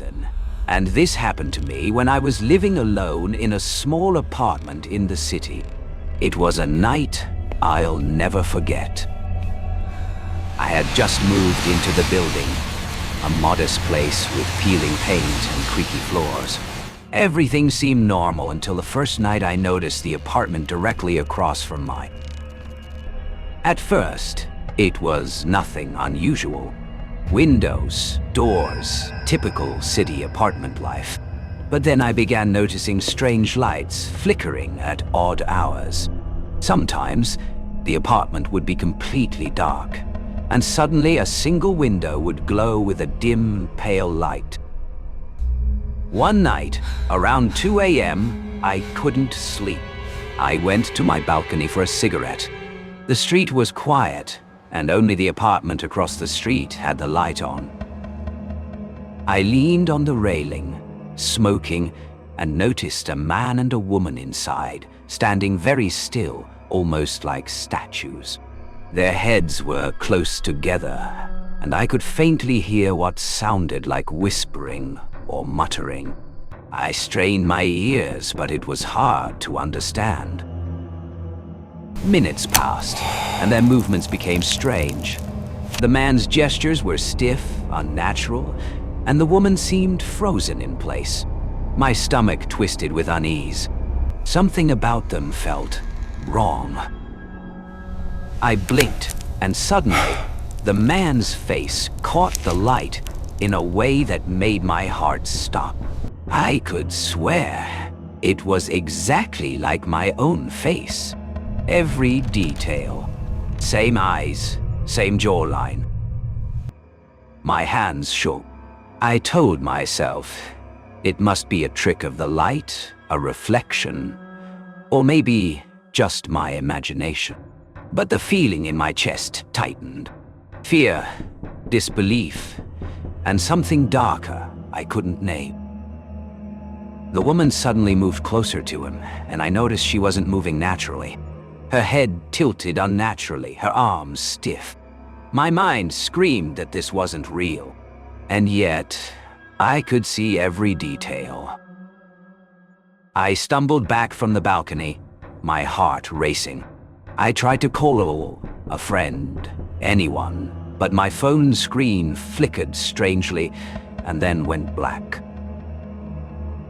Ethan, and this happened to me when I was living alone in a small apartment in the city. It was a night I'll never forget. I had just moved into the building, a modest place with peeling paint and creaky floors. Everything seemed normal until the first night I noticed the apartment directly across from mine. At first, it was nothing unusual. Windows, doors, typical city apartment life. But then I began noticing strange lights flickering at odd hours. Sometimes, the apartment would be completely dark, and suddenly a single window would glow with a dim, pale light. One night, around 2 a.m., I couldn't sleep. I went to my balcony for a cigarette. The street was quiet, and only the apartment across the street had the light on. I leaned on the railing, smoking, and noticed a man and a woman inside, standing very still, almost like statues. Their heads were close together, and I could faintly hear what sounded like whispering or muttering. I strained my ears, but it was hard to understand. Minutes passed, and their movements became strange. The man's gestures were stiff, unnatural, and the woman seemed frozen in place. My stomach twisted with unease. Something about them felt wrong. I blinked, and suddenly, the man's face caught the light in a way that made my heart stop. I could swear it was exactly like my own face. Every detail. Same eyes, same jawline. My hands shook. I told myself it must be a trick of the light, a reflection, or maybe just my imagination. But the feeling in my chest tightened. Fear, disbelief, and something darker I couldn't name. The woman suddenly moved closer to him, and I noticed she wasn't moving naturally. Her head tilted unnaturally, her arms stiff. My mind screamed that this wasn't real, and yet I could see every detail. I stumbled back from the balcony, my heart racing. I tried to call a friend, anyone, but my phone screen flickered strangely and then went black.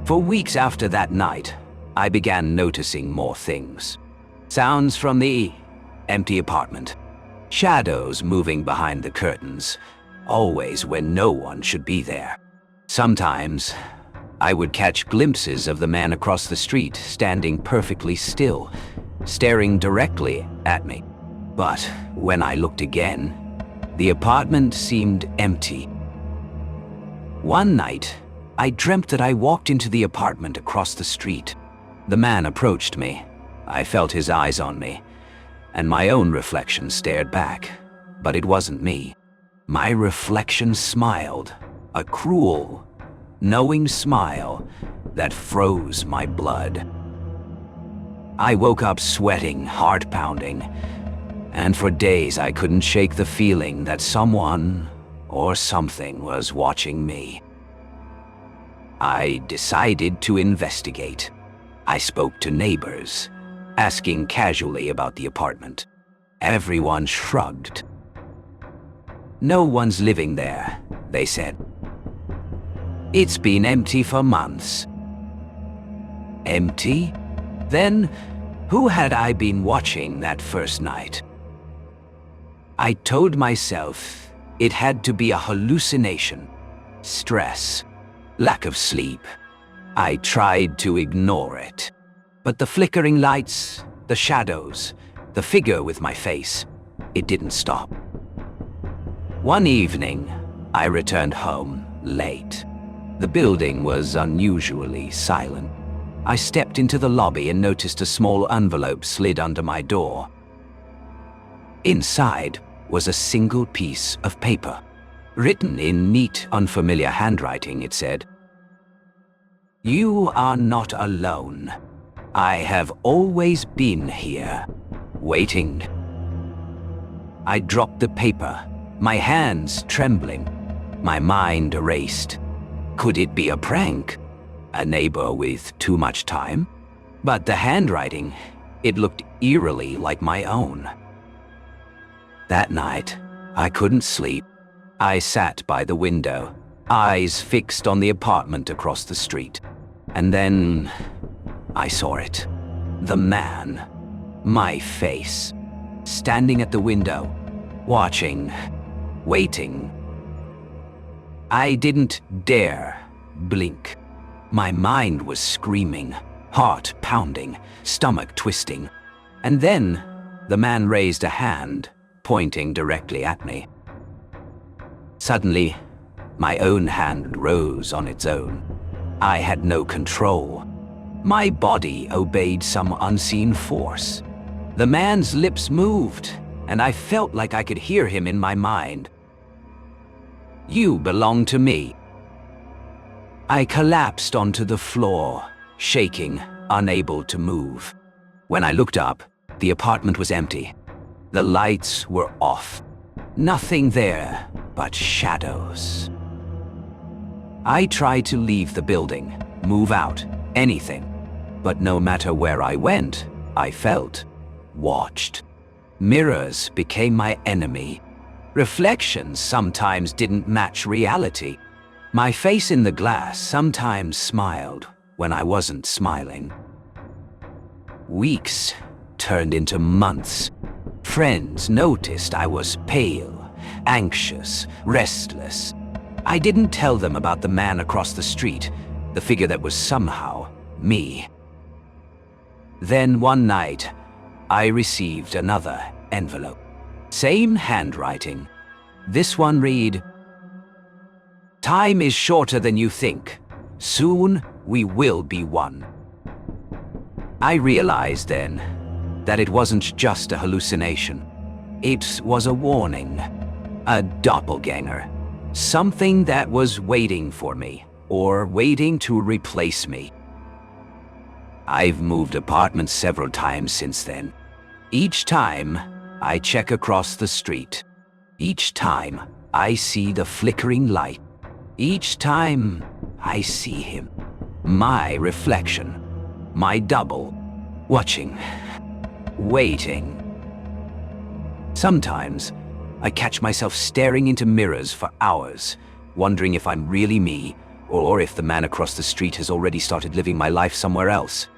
For weeks after that night, I began noticing more things. Sounds from the empty apartment. Shadows moving behind the curtains, always when no one should be there. Sometimes, I would catch glimpses of the man across the street standing perfectly still, staring directly at me. But when I looked again, the apartment seemed empty. One night, I dreamt that I walked into the apartment across the street. The man approached me. I felt his eyes on me, and my own reflection stared back, but it wasn't me. My reflection smiled, a cruel, knowing smile that froze my blood. I woke up sweating, heart pounding, and for days I couldn't shake the feeling that someone or something was watching me. I decided to investigate. I spoke to neighbors, asking casually about the apartment. Everyone shrugged. "No one's living there," they said. "It's been empty for months." Empty? Then, who had I been watching that first night? I told myself it had to be a hallucination, stress, lack of sleep. I tried to ignore it. But the flickering lights, the shadows, the figure with my face, it didn't stop. One evening, I returned home late. The building was unusually silent. I stepped into the lobby and noticed a small envelope slid under my door. Inside was a single piece of paper. Written in neat, unfamiliar handwriting, it said, "You are not alone. I have always been here, waiting." I dropped the paper, my hands trembling, my mind erased. Could it be a prank? A neighbor with too much time? But the handwriting, it looked eerily like my own. That night, I couldn't sleep. I sat by the window, eyes fixed on the apartment across the street. And then I saw it. The man. My face. Standing at the window. Watching. Waiting. I didn't dare blink. My mind was screaming, heart pounding, stomach twisting. And then the man raised a hand, pointing directly at me. Suddenly, my own hand rose on its own. I had no control. My body obeyed some unseen force. The man's lips moved, and I felt like I could hear him in my mind. "You belong to me." I collapsed onto the floor, shaking, unable to move. When I looked up, the apartment was empty. The lights were off. Nothing there but shadows. I tried to leave the building, move out, anything. But no matter where I went, I felt watched. Mirrors became my enemy. Reflections sometimes didn't match reality. My face in the glass sometimes smiled when I wasn't smiling. Weeks turned into months. Friends noticed I was pale, anxious, restless. I didn't tell them about the man across the street, the figure that was somehow me. Then one night, I received another envelope. Same handwriting. This one read, "Time is shorter than you think. Soon we will be one." I realized then that it wasn't just a hallucination. It was a warning, a doppelganger, something that was waiting for me, or waiting to replace me. I've moved apartments several times since then. Each time, I check across the street. Each time, I see the flickering light. Each time, I see him. My reflection. My double. Watching. Waiting. Sometimes, I catch myself staring into mirrors for hours, wondering if I'm really me, or if the man across the street has already started living my life somewhere else.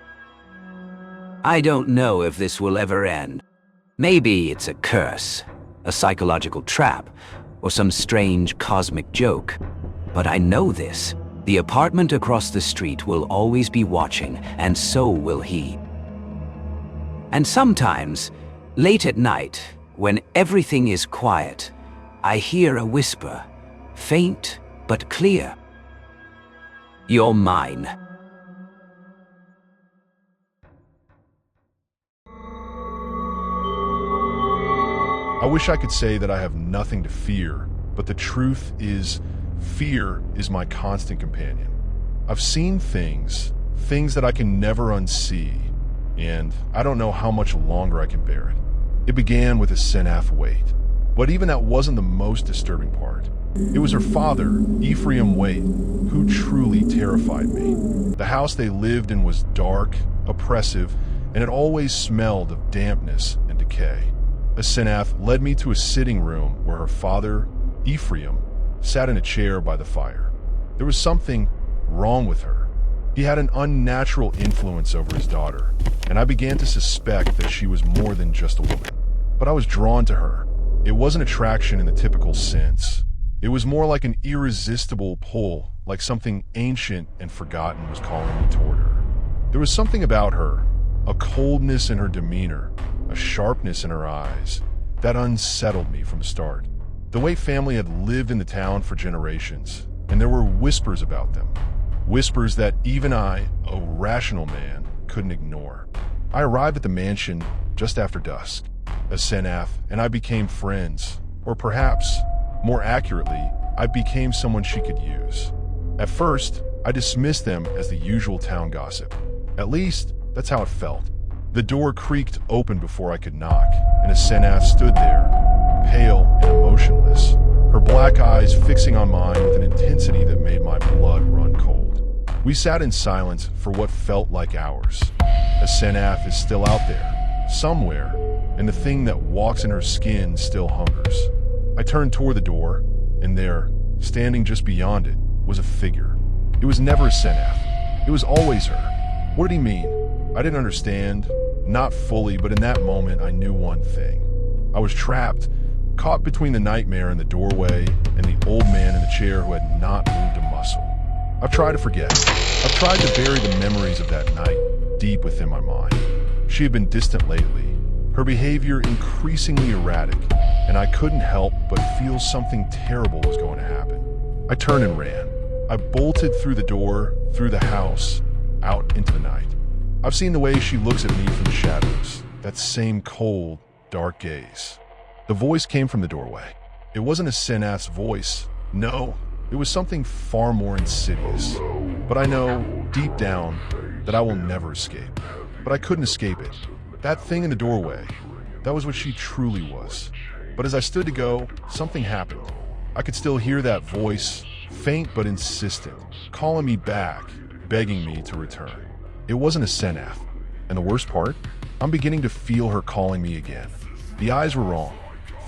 I don't know if this will ever end. Maybe it's a curse, a psychological trap, or some strange cosmic joke. But I know this. The apartment across the street will always be watching, and so will he. And sometimes, late at night, when everything is quiet, I hear a whisper, faint but clear. "You're mine." I wish I could say that I have nothing to fear, but the truth is, fear is my constant companion. I've seen things that I can never unsee, and I don't know how much longer I can bear it. It began with a Senaf Waite, but even that wasn't the most disturbing part. It was her father, Ephraim Waite, who truly terrified me. The house they lived in was dark, oppressive, and it always smelled of dampness and decay. Asenath led me to a sitting room where her father, Ephraim, sat in a chair by the fire. There was something wrong with her. He had an unnatural influence over his daughter, and I began to suspect that she was more than just a woman. But I was drawn to her. It wasn't attraction in the typical sense. It was more like an irresistible pull, like something ancient and forgotten was calling me toward her. There was something about her, a coldness in her demeanor, a sharpness in her eyes, that unsettled me from the start. The Waite family had lived in the town for generations, and there were whispers about them. Whispers that even I, a rational man, couldn't ignore. I arrived at the mansion just after dusk. Asenath and I became friends, or perhaps, more accurately, I became someone she could use. At first, I dismissed them as the usual town gossip. At least, that's how it felt. The door creaked open before I could knock, and Asenath stood there, pale and emotionless. Her black black eyes fixing on mine with an intensity that made my blood run cold. We sat in silence for what felt like hours. Asenath is still out there, somewhere, and the thing that walks in her skin still hungers. I turned toward the door, and there, standing just beyond it, was a figure. It was never Asenath. It was always her. What did he mean? I didn't understand, not fully, but in that moment I knew one thing. I was trapped, caught between the nightmare in the doorway and the old man in the chair who had not moved a muscle. I've tried to forget. I've tried to bury the memories of that night deep within my mind. She had been distant lately, her behavior increasingly erratic, and I couldn't help but feel something terrible was going to happen. I turned and ran. I bolted through the door, through the house, out into the night. I've seen the way she looks at me from the shadows, that same cold, dark gaze. The voice came from the doorway. It wasn't Asenath's voice. No, it was something far more insidious. But I know, deep down, that I will never escape. But I couldn't escape it. That thing in the doorway, that was what she truly was. But as I stood to go, something happened. I could still hear that voice, faint but insistent, calling me back, begging me to return. It wasn't Asenath. And the worst part? I'm beginning to feel her calling me again. The eyes were wrong,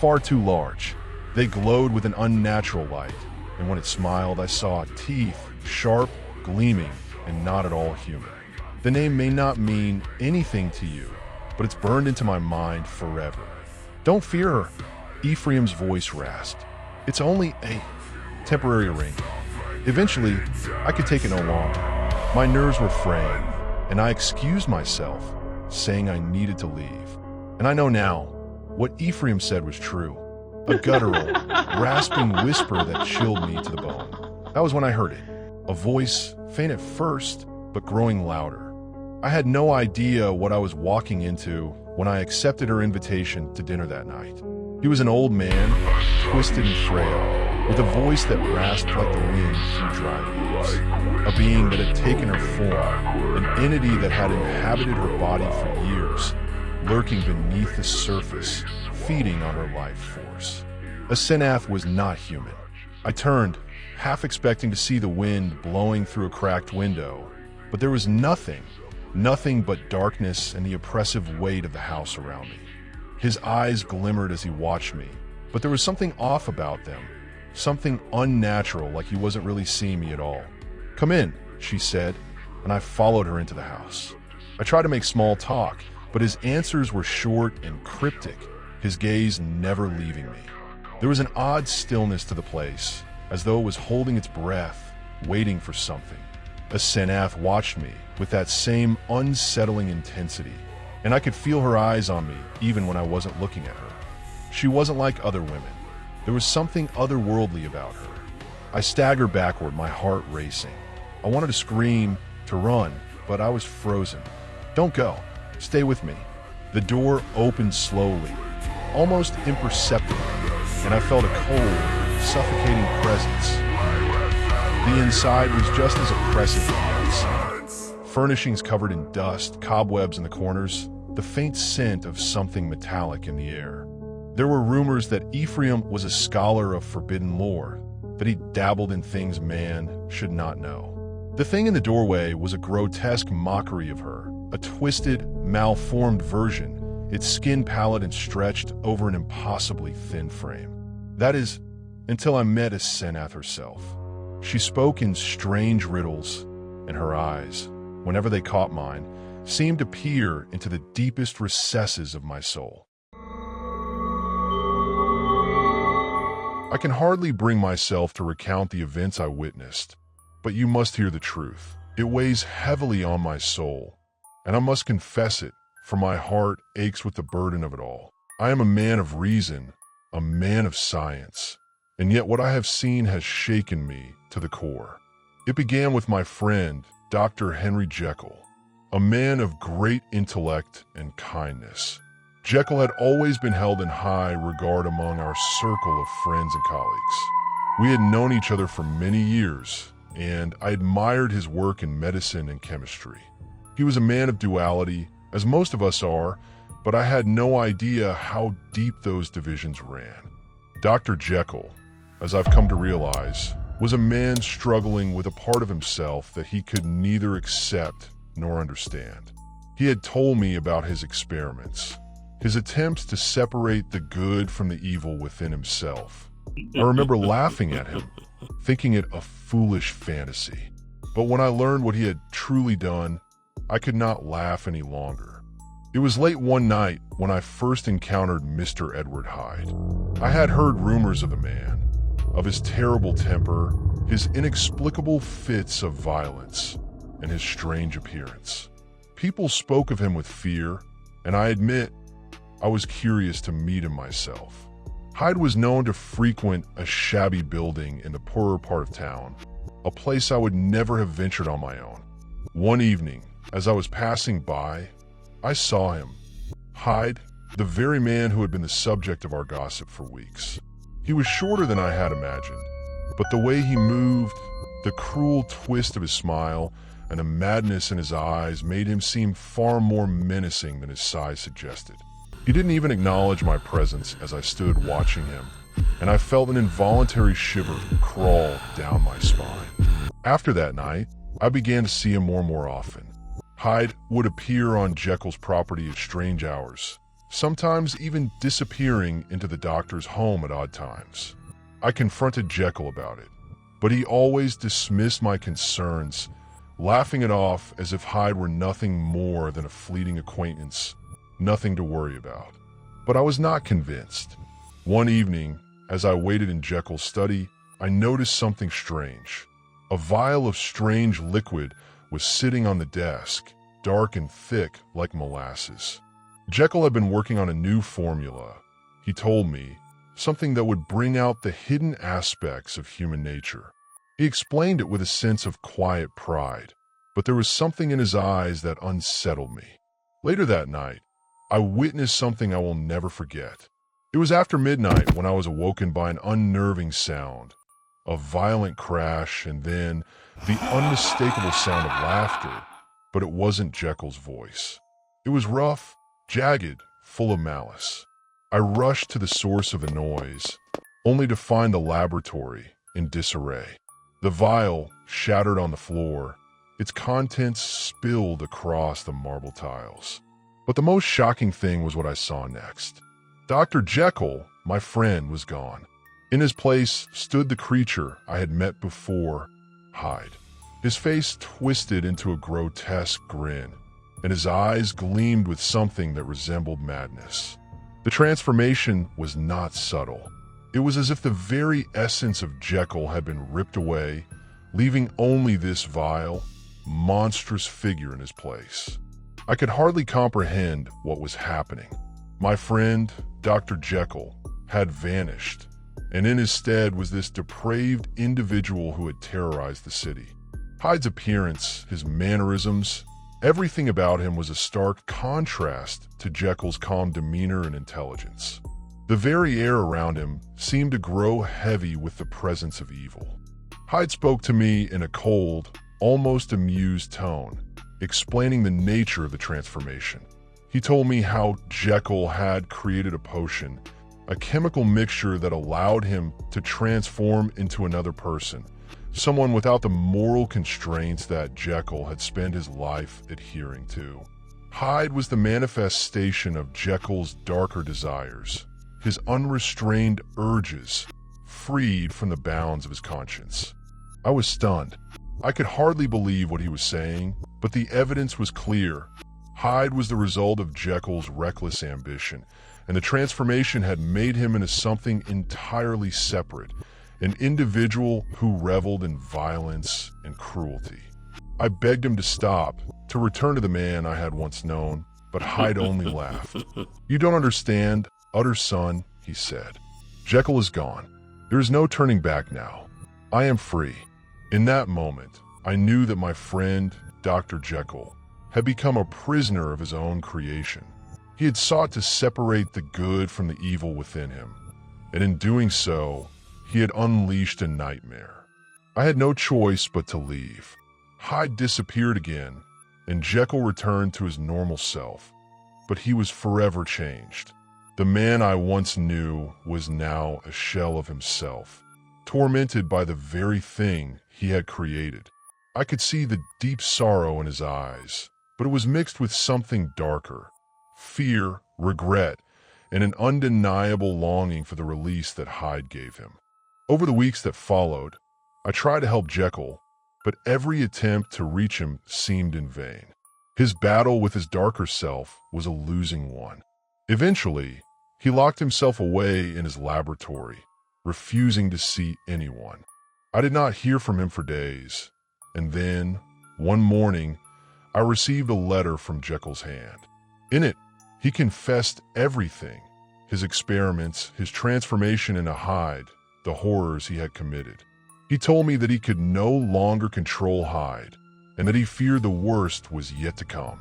far too large. They glowed with an unnatural light, and when it smiled, I saw teeth, sharp, gleaming, and not at all human. The name may not mean anything to you, but it's burned into my mind forever. Don't fear her, Ephraim's voice rasped. It's only a temporary arrangement. Eventually, I could take it no longer. My nerves were fraying, and I excused myself, saying I needed to leave. And I know now, what Ephraim said was true. A guttural, rasping whisper that chilled me to the bone. That was when I heard it. A voice, faint at first, but growing louder. I had no idea what I was walking into when I accepted her invitation to dinner that night. He was an old man, twisted and frail, with a voice that rasped like the wind through dry leaves. A being that had taken her form, an entity that had inhabited her body for years, lurking beneath the surface, feeding on her life force. Asenath was not human. I turned, half expecting to see the wind blowing through a cracked window, but there was nothing but darkness and the oppressive weight of the house around me. His eyes glimmered as he watched me, but there was something off about them, something unnatural, like he wasn't really seeing me at all. "Come in," she said, and I followed her into the house. I tried to make small talk, but his answers were short and cryptic, his gaze never leaving me. There was an odd stillness to the place, as though it was holding its breath, waiting for something. Asenath watched me with that same unsettling intensity, and I could feel her eyes on me even when I wasn't looking at her. She wasn't like other women. There was something otherworldly about her. I staggered backward, my heart racing. I wanted to scream, to run, but I was frozen. "Don't go. Stay with me." The door opened slowly, almost imperceptibly, and I felt a cold, suffocating presence. The inside was just as oppressive as the outside. Furnishings covered in dust, cobwebs in the corners, the faint scent of something metallic in the air. There were rumors that Ephraim was a scholar of forbidden lore, that he dabbled in things man should not know. The thing in the doorway was a grotesque mockery of her, a twisted, malformed version, its skin pallid and stretched over an impossibly thin frame. That is, until I met Asenath herself. She spoke in strange riddles, and her eyes, whenever they caught mine, seemed to peer into the deepest recesses of my soul. I can hardly bring myself to recount the events I witnessed, but you must hear the truth. It weighs heavily on my soul, and I must confess it, for my heart aches with the burden of it all. I am a man of reason, a man of science, and yet what I have seen has shaken me to the core. It began with my friend, Dr. Henry Jekyll, a man of great intellect and kindness. Jekyll had always been held in high regard among our circle of friends and colleagues. We had known each other for many years, and I admired his work in medicine and chemistry. He was a man of duality, as most of us are, but I had no idea how deep those divisions ran. Dr. Jekyll, as I've come to realize, was a man struggling with a part of himself that he could neither accept nor understand. He had told me about his experiments, his attempts to separate the good from the evil within himself. I remember laughing at him, thinking it a foolish fantasy. But when I learned what he had truly done, I could not laugh any longer. It was late one night when I first encountered Mr. Edward Hyde. I had heard rumors of the man, of his terrible temper, his inexplicable fits of violence, and his strange appearance. People spoke of him with fear, and I admit I was curious to meet him myself. Hyde was known to frequent a shabby building in the poorer part of town, a place I would never have ventured on my own. One evening, as I was passing by, I saw him. Hyde, the very man who had been the subject of our gossip for weeks. He was shorter than I had imagined, but the way he moved, the cruel twist of his smile, and the madness in his eyes made him seem far more menacing than his size suggested. He didn't even acknowledge my presence as I stood watching him, and I felt an involuntary shiver crawl down my spine. After that night, I began to see him more and more often. Hyde would appear on Jekyll's property at strange hours, sometimes even disappearing into the doctor's home at odd times. I confronted Jekyll about it, but he always dismissed my concerns, laughing it off as if Hyde were nothing more than a fleeting acquaintance, nothing to worry about. But I was not convinced. One evening, as I waited in Jekyll's study, I noticed something strange. A vial of strange liquid was sitting on the desk, dark and thick like molasses. Jekyll had been working on a new formula, he told me, something that would bring out the hidden aspects of human nature. He explained it with a sense of quiet pride, but there was something in his eyes that unsettled me. Later that night, I witnessed something I will never forget. It was after midnight when I was awoken by an unnerving sound, a violent crash, and then the unmistakable sound of laughter, but it wasn't Jekyll's voice. It was rough, jagged, full of malice. I rushed to the source of the noise, only to find the laboratory in disarray. The vial shattered on the floor, its contents spilled across the marble tiles. But the most shocking thing was what I saw next. Dr. Jekyll, my friend, was gone. In his place stood the creature I had met before, Hyde. His face twisted into a grotesque grin, and his eyes gleamed with something that resembled madness. The transformation was not subtle. It was as if the very essence of Jekyll had been ripped away, leaving only this vile, monstrous figure in his place. I could hardly comprehend what was happening. My friend, Dr. Jekyll, had vanished, and in his stead was this depraved individual who had terrorized the city. Hyde's appearance, his mannerisms, everything about him was a stark contrast to Jekyll's calm demeanor and intelligence. The very air around him seemed to grow heavy with the presence of evil. Hyde spoke to me in a cold, almost amused tone, explaining the nature of the transformation. He told me how Jekyll had created a potion, a chemical mixture that allowed him to transform into another person, someone without the moral constraints that Jekyll had spent his life adhering to. Hyde was the manifestation of Jekyll's darker desires, his unrestrained urges, freed from the bounds of his conscience. I was stunned. I could hardly believe what he was saying, but the evidence was clear. Hyde was the result of Jekyll's reckless ambition, and the transformation had made him into something entirely separate, an individual who reveled in violence and cruelty. I begged him to stop, to return to the man I had once known, but Hyde only laughed. "You don't understand, utter son," he said. "Jekyll is gone. There is no turning back now. I am free." In that moment, I knew that my friend, Dr. Jekyll, had become a prisoner of his own creation. He had sought to separate the good from the evil within him, and in doing so, he had unleashed a nightmare. I had no choice but to leave. Hyde disappeared again, and Jekyll returned to his normal self, but he was forever changed. The man I once knew was now a shell of himself, tormented by the very thing he had created. I could see the deep sorrow in his eyes, but it was mixed with something darker: fear, regret, and an undeniable longing for the release that Hyde gave him. Over the weeks that followed, I tried to help Jekyll, but every attempt to reach him seemed in vain. His battle with his darker self was a losing one. Eventually, he locked himself away in his laboratory, refusing to see anyone. I did not hear from him for days, and then, one morning, I received a letter from Jekyll's hand. In it, he confessed everything: his experiments, his transformation into Hyde, the horrors he had committed. He told me that he could no longer control Hyde, and that he feared the worst was yet to come.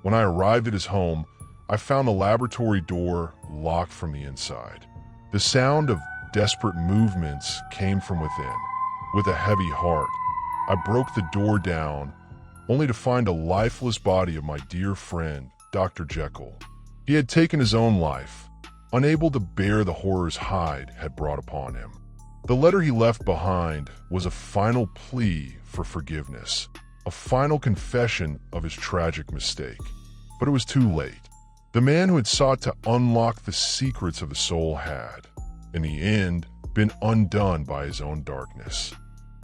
When I arrived at his home, I found the laboratory door locked from the inside. The sound of desperate movements came from within. With a heavy heart, I broke the door down, only to find a lifeless body of my dear friend, Dr. Jekyll. He had taken his own life, unable to bear the horrors Hyde had brought upon him. The letter he left behind was a final plea for forgiveness, a final confession of his tragic mistake. But it was too late. The man who had sought to unlock the secrets of the soul had, in the end, been undone by his own darkness.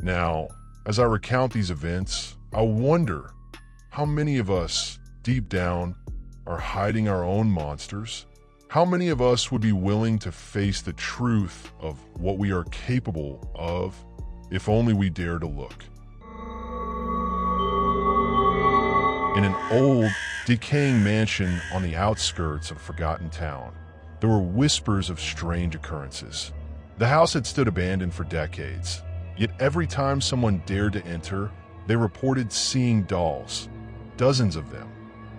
Now, as I recount these events, I wonder how many of us, deep down, are hiding our own monsters. How many of us would be willing to face the truth of what we are capable of if only we dare to look? In an old, decaying mansion on the outskirts of a forgotten town, there were whispers of strange occurrences. The house had stood abandoned for decades, yet every time someone dared to enter, they reported seeing dolls, dozens of them,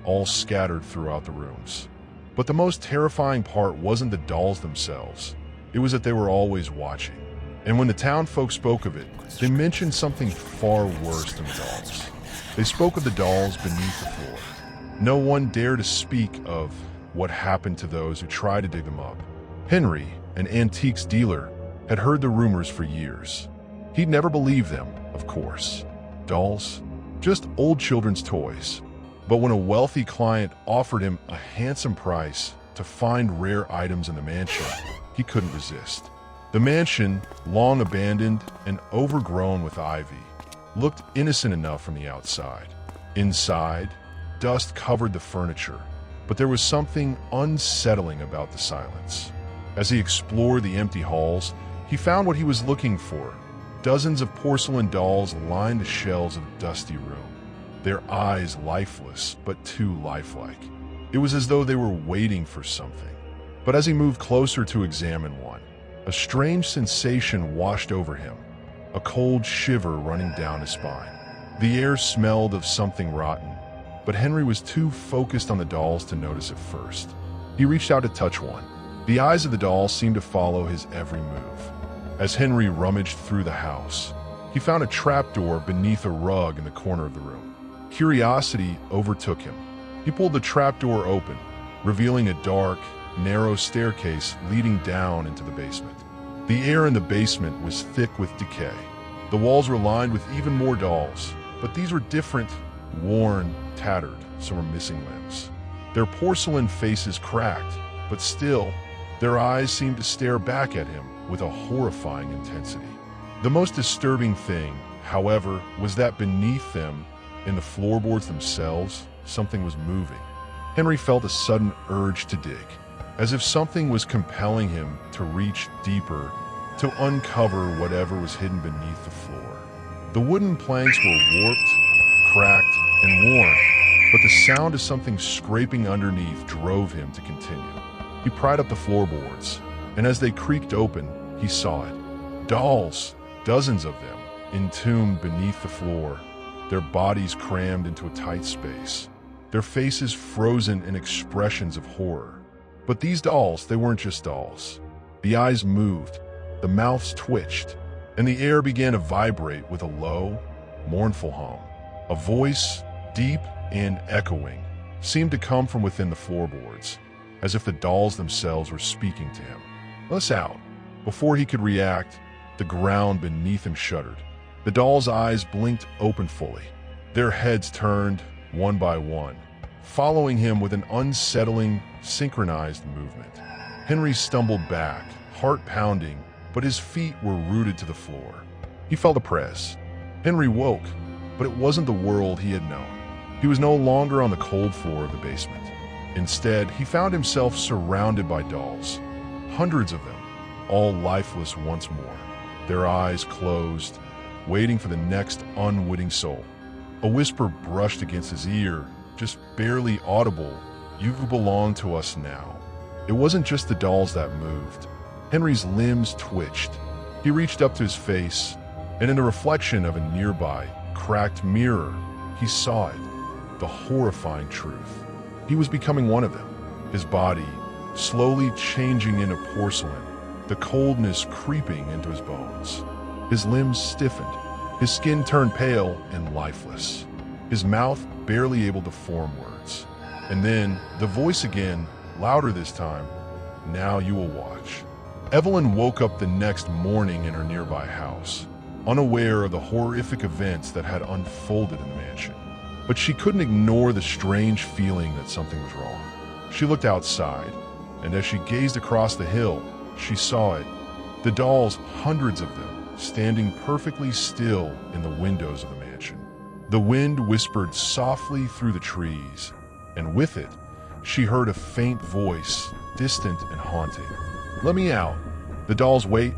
all scattered throughout the rooms. But the most terrifying part wasn't the dolls themselves. It was that they were always watching. And when the town folk spoke of it, they mentioned something far worse than the dolls. They spoke of the dolls beneath the floor. No one dared to speak of what happened to those who tried to dig them up. Henry, an antiques dealer, had heard the rumors for years. He'd never believed them, of course. Dolls? Just old children's toys. But when a wealthy client offered him a handsome price to find rare items in the mansion, he couldn't resist. The mansion, long abandoned and overgrown with ivy, looked innocent enough from the outside. Inside, dust covered the furniture, but there was something unsettling about the silence. As he explored the empty halls, he found what he was looking for. Dozens of porcelain dolls lined the shelves of the dusty room, their eyes lifeless but too lifelike. It was as though they were waiting for something. But as he moved closer to examine one, a strange sensation washed over him, a cold shiver running down his spine. The air smelled of something rotten, but Henry was too focused on the dolls to notice it first. He reached out to touch one. The eyes of the doll seemed to follow his every move. As Henry rummaged through the house, he found a trapdoor beneath a rug in the corner of the room. Curiosity overtook him. He pulled the trapdoor open, revealing a dark, narrow staircase leading down into the basement. The air in the basement was thick with decay. The walls were lined with even more dolls, but these were different, worn, tattered, some were missing limbs. Their porcelain faces cracked, but still, their eyes seemed to stare back at him with a horrifying intensity. The most disturbing thing, however, was that beneath them, in the floorboards themselves, something was moving. Henry felt a sudden urge to dig, as if something was compelling him to reach deeper, to uncover whatever was hidden beneath the floor. The wooden planks were warped, cracked, and worn, but the sound of something scraping underneath drove him to continue. He pried up the floorboards, and as they creaked open, he saw it. Dolls, dozens of them, entombed beneath the floor, their bodies crammed into a tight space, their faces frozen in expressions of horror. But these dolls, they weren't just dolls. The eyes moved, the mouths twitched, and the air began to vibrate with a low, mournful hum. A voice, deep and echoing, seemed to come from within the floorboards, as if the dolls themselves were speaking to him. "Let us out." Before he could react, The ground beneath him shuddered. The doll's eyes blinked open fully. Their heads turned, one by one, following him with an unsettling, synchronized movement. Henry stumbled back, heart pounding, but his feet were rooted to the floor. He felt a press. Henry woke, but it wasn't the world he had known. He was no longer on the cold floor of the basement. Instead, he found himself surrounded by dolls, hundreds of them, all lifeless once more, their eyes closed, waiting for the next unwitting soul. A whisper brushed against his ear, just barely audible, "You belong to us now." It wasn't just the dolls that moved. Henry's limbs twitched. He reached up to his face, and in the reflection of a nearby, cracked mirror, he saw it, the horrifying truth. He was becoming one of them, his body slowly changing into porcelain, the coldness creeping into his bones. His limbs stiffened, his skin turned pale and lifeless, his mouth barely able to form words. And then, the voice again, louder this time, "Now you will watch." Evelyn woke up the next morning in her nearby house, unaware of the horrific events that had unfolded in the mansion. But she couldn't ignore the strange feeling that something was wrong. She looked outside, and as she gazed across the hill, she saw it. The dolls, hundreds of them, standing perfectly still in the windows of the mansion. The wind whispered softly through the trees, and with it, she heard a faint voice, distant and haunting. "Let me out." The dolls wait,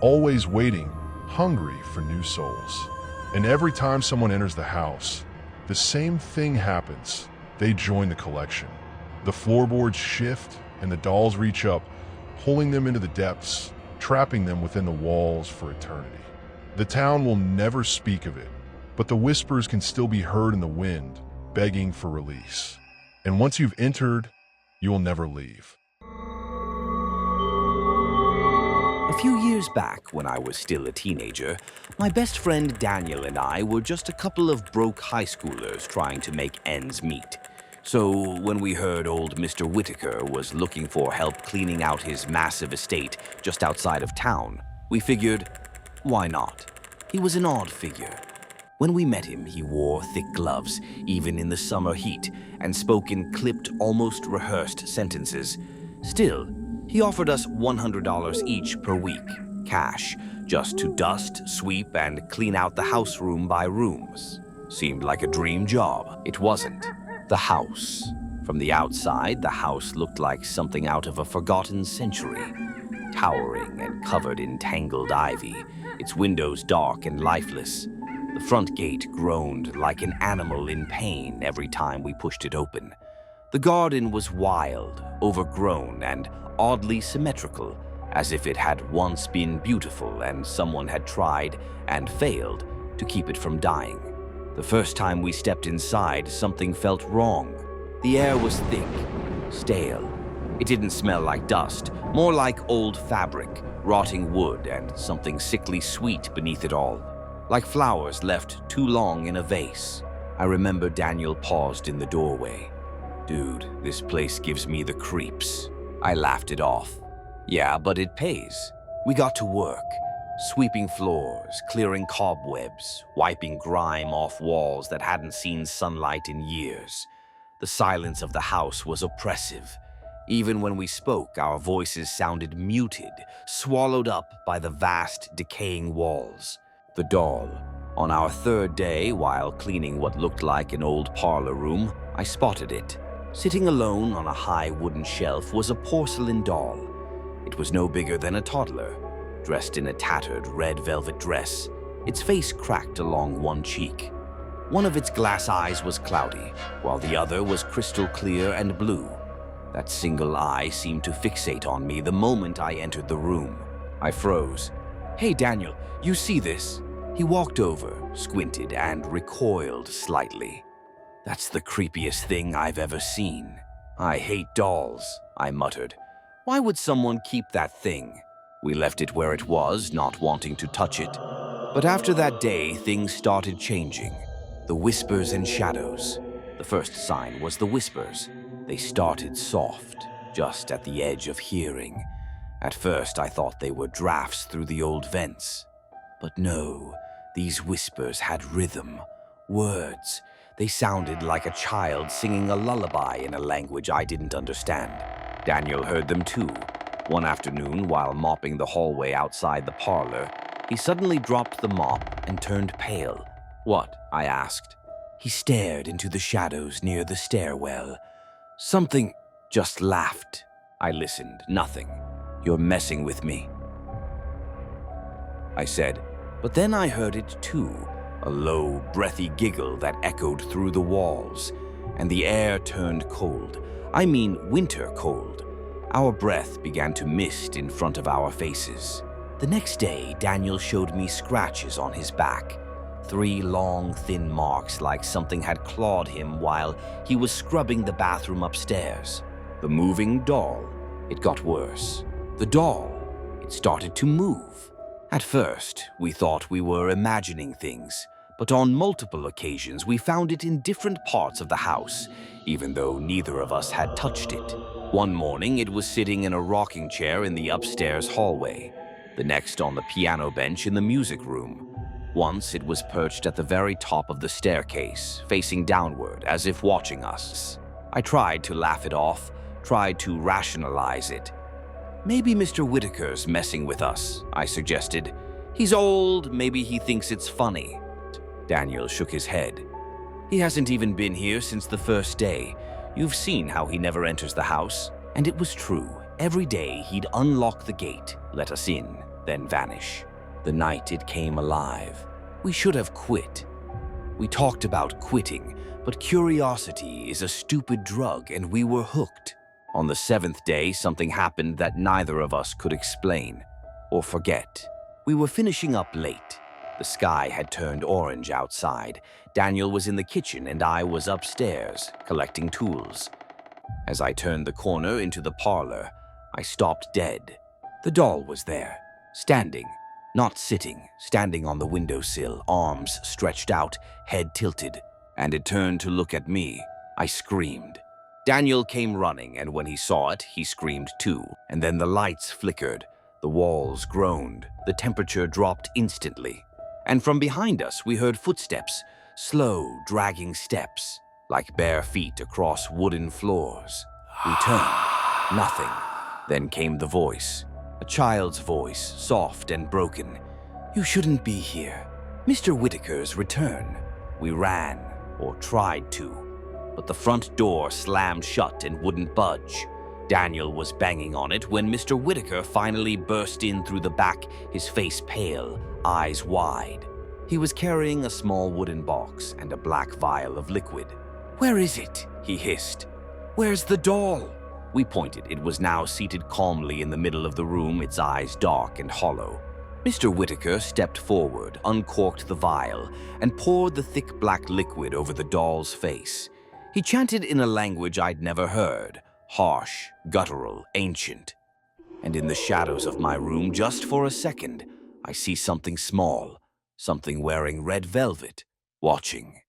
always waiting, hungry for new souls. And every time someone enters the house, the same thing happens. They join the collection. The floorboards shift, and the dolls reach up, pulling them into the depths, trapping them within the walls for eternity. The town will never speak of it, but the whispers can still be heard in the wind, begging for release. And once you've entered, you will never leave. A few years back, when I was still a teenager, my best friend Daniel and I were just a couple of broke high schoolers trying to make ends meet. So when we heard old Mr. Whitaker was looking for help cleaning out his massive estate just outside of town, we figured, why not? He was an odd figure. When we met him, he wore thick gloves, even in the summer heat, and spoke in clipped, almost rehearsed sentences. Still, he offered us $100 each per week, cash, just to dust, sweep, and clean out the house room by rooms. Seemed like a dream job. It wasn't. The house. From the outside, the house looked like something out of a forgotten century. Towering and covered in tangled ivy, its windows dark and lifeless. The front gate groaned like an animal in pain every time we pushed it open. The garden was wild, overgrown, and oddly symmetrical, as if it had once been beautiful and someone had tried and failed to keep it from dying. The first time we stepped inside, something felt wrong. The air was thick, stale. It didn't smell like dust, more like old fabric, rotting wood, and something sickly sweet beneath it all, like flowers left too long in a vase. I remember Daniel paused in the doorway. "Dude, this place gives me the creeps." I laughed it off. "Yeah, but it pays." We got to work. Sweeping floors, clearing cobwebs, wiping grime off walls that hadn't seen sunlight in years. The silence of the house was oppressive. Even when we spoke, our voices sounded muted, swallowed up by the vast, decaying walls. The doll. On our third day, while cleaning what looked like an old parlor room, I spotted it. Sitting alone on a high wooden shelf was a porcelain doll. It was no bigger than a toddler, dressed in a tattered red velvet dress, its face cracked along one cheek. One of its glass eyes was cloudy, while the other was crystal clear and blue. That single eye seemed to fixate on me the moment I entered the room. I froze. "Hey, Daniel, you see this?" He walked over, squinted, and recoiled slightly. "That's the creepiest thing I've ever seen." "I hate dolls," I muttered. "Why would someone keep that thing?" We left it where it was, not wanting to touch it. But after that day, things started changing. The whispers and shadows. The first sign was the whispers. They started soft, just at the edge of hearing. At first, I thought they were drafts through the old vents. But no, these whispers had rhythm, words. They sounded like a child singing a lullaby in a language I didn't understand. Daniel heard them too. One afternoon, while mopping the hallway outside the parlor, he suddenly dropped the mop and turned pale. "What?" I asked. He stared into the shadows near the stairwell. "Something just laughed." I listened. "Nothing. You're messing with me," I said. But then I heard it too, a low, breathy giggle that echoed through the walls, and the air turned cold. I mean winter cold. Our breath began to mist in front of our faces. The next day, Daniel showed me scratches on his back. 3 long, thin marks like something had clawed him while he was scrubbing the bathroom upstairs. The moving doll. It got worse. The doll. It started to move. At first, we thought we were imagining things, but on multiple occasions we found it in different parts of the house, even though neither of us had touched it. One morning, it was sitting in a rocking chair in the upstairs hallway. The next on the piano bench in the music room. Once, it was perched at the very top of the staircase, facing downward as if watching us. I tried to laugh it off, tried to rationalize it. "Maybe Mr. Whitaker's messing with us," I suggested. "He's old, maybe he thinks it's funny." Daniel shook his head. "He hasn't even been here since the first day. You've seen how he never enters the house." And it was true. Every day he'd unlock the gate, let us in, then vanish. The night it came alive. We should have quit. We talked about quitting, but curiosity is a stupid drug and we were hooked. On the 7th day, something happened that neither of us could explain or forget. We were finishing up late. The sky had turned orange outside. Daniel was in the kitchen and I was upstairs, collecting tools. As I turned the corner into the parlor, I stopped dead. The doll was there, standing, not sitting, standing on the windowsill, arms stretched out, head tilted, and it turned to look at me. I screamed. Daniel came running, and when he saw it, he screamed too. And then the lights flickered, the walls groaned, the temperature dropped instantly. And from behind us, we heard footsteps, slow, dragging steps, like bare feet across wooden floors. We turned. Nothing. Then came the voice. A child's voice, soft and broken. "You shouldn't be here. Mr. Whitaker's return." We ran, or tried to. But the front door slammed shut and wouldn't budge. Daniel was banging on it when Mr. Whitaker finally burst in through the back, his face pale, eyes wide. He was carrying a small wooden box and a black vial of liquid. "Where is it?" he hissed. "Where's the doll?" We pointed. It was now seated calmly in the middle of the room, its eyes dark and hollow. Mr. Whitaker stepped forward, uncorked the vial, and poured the thick black liquid over the doll's face. He chanted in a language I'd never heard, harsh, guttural, ancient. And in the shadows of my room, just for a second, I see something small, something wearing red velvet, watching.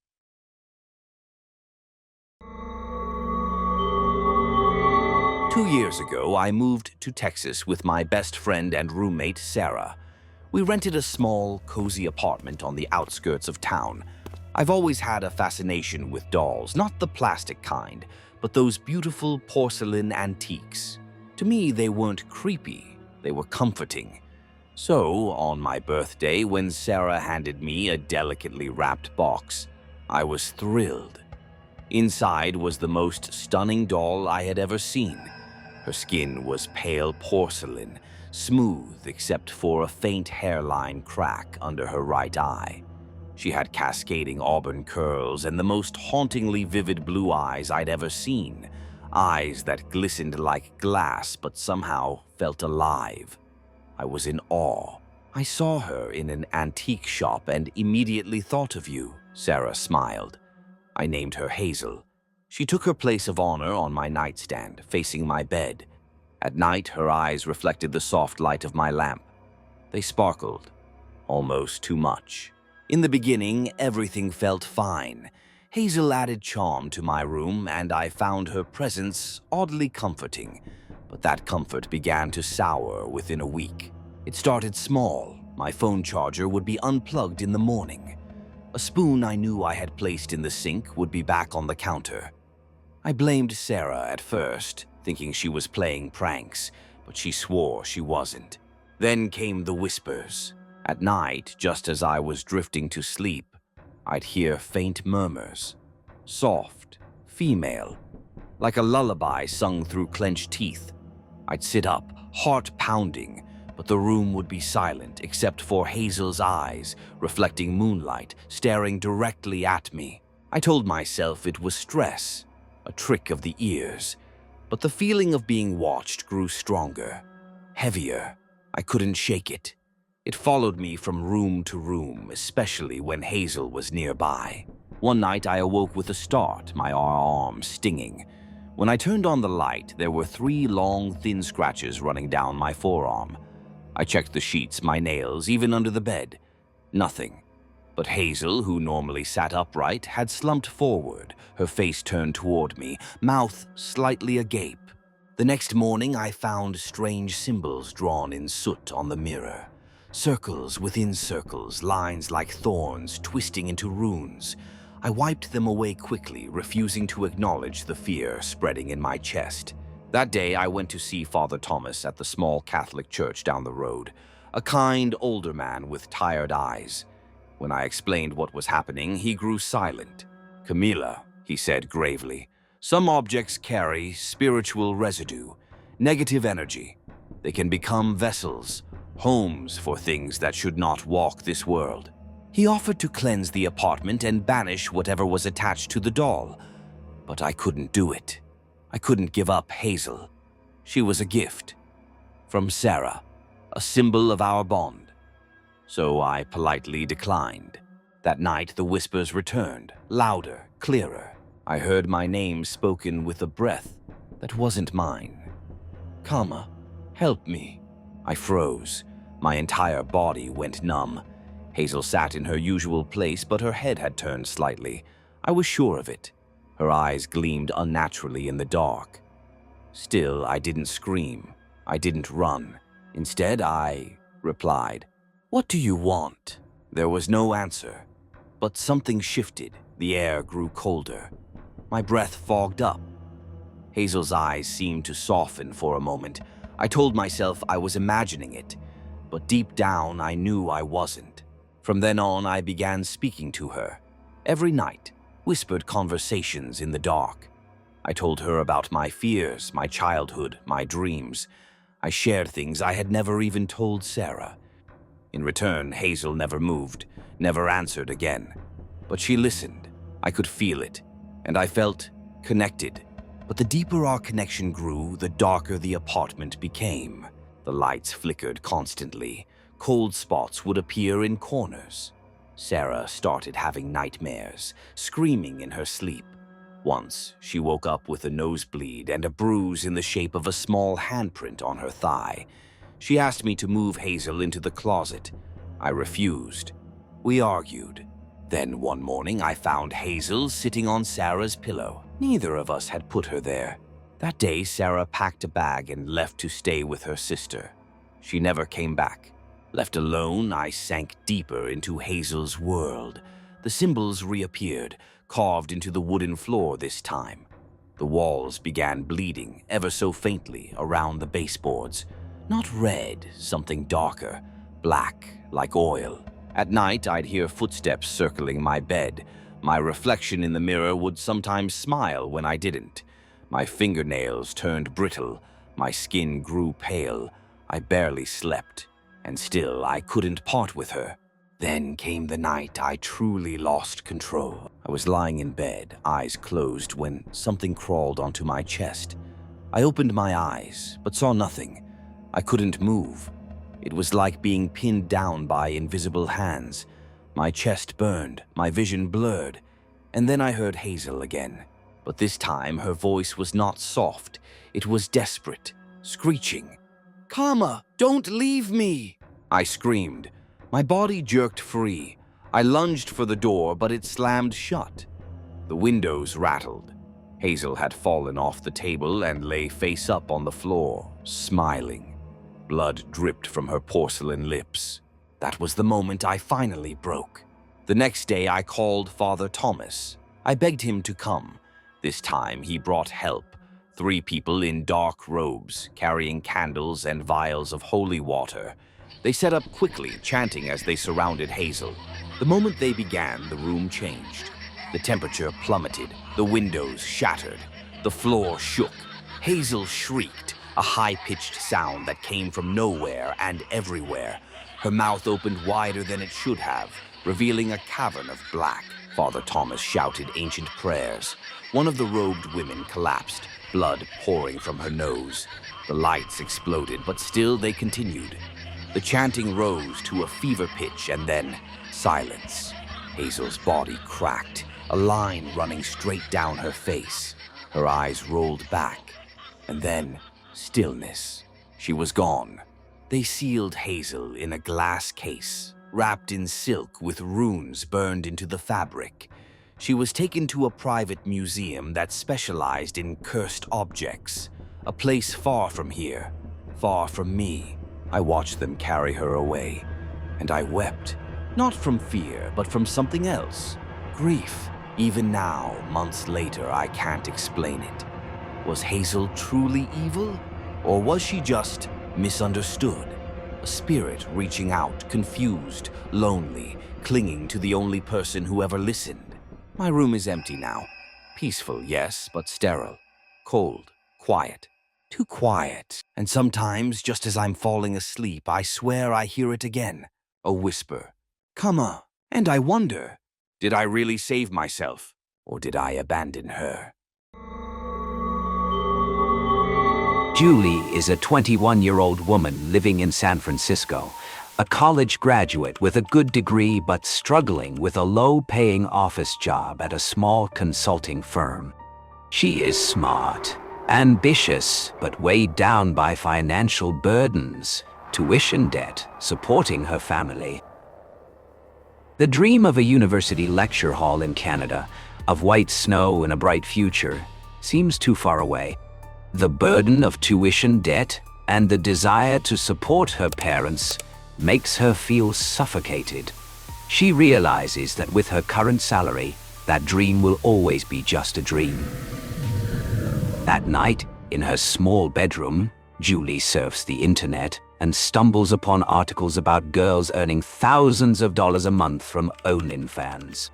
Two years ago, I moved to Texas with my best friend and roommate, Sarah. We rented a small, cozy apartment on the outskirts of town. I've always had a fascination with dolls, not the plastic kind, but those beautiful porcelain antiques. To me, they weren't creepy, they were comforting. So, on my birthday, when Sarah handed me a delicately wrapped box, I was thrilled. Inside was the most stunning doll I had ever seen. Her skin was pale porcelain, smooth except for a faint hairline crack under her right eye. She had cascading auburn curls and the most hauntingly vivid blue eyes I'd ever seen. Eyes that glistened like glass but somehow felt alive. I was in awe. "I saw her in an antique shop and immediately thought of you," Sarah smiled. I named her Hazel. She took her place of honor on my nightstand, facing my bed. At night, her eyes reflected the soft light of my lamp. They sparkled, almost too much. In the beginning, everything felt fine. Hazel added charm to my room, and I found her presence oddly comforting. but that comfort began to sour within a week. It started small. My phone charger would be unplugged in the morning. A spoon I knew I had placed in the sink would be back on the counter. I blamed Sarah at first, thinking she was playing pranks, but she swore she wasn't. Then came the whispers. At night, just as I was drifting to sleep, I'd hear faint murmurs. Soft, female, like a lullaby sung through clenched teeth. I'd sit up, heart pounding, but the room would be silent except for Hazel's eyes, reflecting moonlight, staring directly at me. I told myself it was stress, a trick of the ears, but the feeling of being watched grew stronger, heavier. I couldn't shake it. It followed me from room to room, especially when Hazel was nearby. One night I awoke with a start, my arm stinging. When I turned on the light, there were 3 long, thin scratches running down my forearm. I checked the sheets, my nails, even under the bed. Nothing. But Hazel, who normally sat upright, had slumped forward, her face turned toward me, mouth slightly agape. The next morning I found strange symbols drawn in soot on the mirror. Circles within circles, lines like thorns twisting into runes. I wiped them away quickly, refusing to acknowledge the fear spreading in my chest. That day I went to see Father Thomas at the small Catholic church down the road, a kind older man with tired eyes. When I explained what was happening, he grew silent. "Camila," he said gravely, "some objects carry spiritual residue, negative energy. They can become vessels, homes for things that should not walk this world." He offered to cleanse the apartment and banish whatever was attached to the doll, but I couldn't do it. I couldn't give up Hazel. She was a gift from Sarah, a symbol of our bond. So I politely declined. That night the whispers returned, louder, clearer. I heard my name spoken with a breath that wasn't mine. "Kama, help me." I froze. My entire body went numb. Hazel sat in her usual place, but her head had turned slightly. I was sure of it. Her eyes gleamed unnaturally in the dark. Still, I didn't scream. I didn't run. Instead, I replied, "What do you want?" There was no answer, but something shifted. The air grew colder. My breath fogged up. Hazel's eyes seemed to soften for a moment. I told myself I was imagining it, but deep down I knew I wasn't. From then on, I began speaking to her. Every night, whispered conversations in the dark. I told her about my fears, my childhood, my dreams. I shared things I had never even told Sarah. In return, Hazel never moved, never answered again. But she listened. I could feel it, and I felt connected. But the deeper our connection grew, the darker the apartment became. The lights flickered constantly. Cold spots would appear in corners. Sarah started having nightmares, screaming in her sleep. Once, she woke up with a nosebleed and a bruise in the shape of a small handprint on her thigh. She asked me to move Hazel into the closet. I refused. We argued. Then one morning I found Hazel sitting on Sarah's pillow. Neither of us had put her there. That day, Sarah packed a bag and left to stay with her sister. She never came back. Left alone, I sank deeper into Hazel's world. The symbols reappeared, carved into the wooden floor this time. The walls began bleeding, ever so faintly, around the baseboards. Not red, something darker, black, like oil. At night, I'd hear footsteps circling my bed. My reflection in the mirror would sometimes smile when I didn't. My fingernails turned brittle. My skin grew pale. I barely slept. And still I couldn't part with her. Then came the night I truly lost control. I was lying in bed, eyes closed, when something crawled onto my chest. I opened my eyes, but saw nothing. I couldn't move. It was like being pinned down by invisible hands. My chest burned, my vision blurred, and then I heard Hazel again. But this time her voice was not soft. It was desperate, screeching. "Kama, don't leave me!" I screamed. My body jerked free. I lunged for the door, but it slammed shut. The windows rattled. Hazel had fallen off the table and lay face up on the floor, smiling. Blood dripped from her porcelain lips. That was the moment I finally broke. The next day I called Father Thomas. I begged him to come. This time he brought help. 3 people in dark robes, carrying candles and vials of holy water. They set up quickly, chanting as they surrounded Hazel. The moment they began, the room changed. The temperature plummeted, the windows shattered, the floor shook. Hazel shrieked, a high-pitched sound that came from nowhere and everywhere. Her mouth opened wider than it should have, revealing a cavern of black. Father Thomas shouted ancient prayers. One of the robed women collapsed, blood pouring from her nose. The lights exploded, but still they continued. The chanting rose to a fever pitch and then silence. Hazel's body cracked, a line running straight down her face. Her eyes rolled back, and then stillness. She was gone. They sealed Hazel in a glass case, wrapped in silk with runes burned into the fabric. She was taken to a private museum that specialized in cursed objects, a place far from here, far from me. I watched them carry her away, and I wept, not from fear, but from something else, grief. Even now, months later, I can't explain it. Was Hazel truly evil? Or was she just misunderstood? A spirit reaching out, confused, lonely, clinging to the only person who ever listened. My room is empty now. Peaceful, yes, but sterile. Cold, quiet. Too quiet. And sometimes, just as I'm falling asleep, I swear I hear it again. A whisper. Come on. And I wonder, did I really save myself? Or did I abandon her? Julie is a 21-year-old woman living in San Francisco, a college graduate with a good degree but struggling with a low-paying office job at a small consulting firm. She is smart, ambitious, but weighed down by financial burdens, tuition debt, supporting her family. The dream of a university lecture hall in Canada, of white snow and a bright future, seems too far away. The burden of tuition debt and the desire to support her parents makes her feel suffocated. She realizes that with her current salary, that dream will always be just a dream. That night, in her small bedroom, Julie surfs the internet and stumbles upon articles about girls earning thousands of dollars a month from OnlyFans.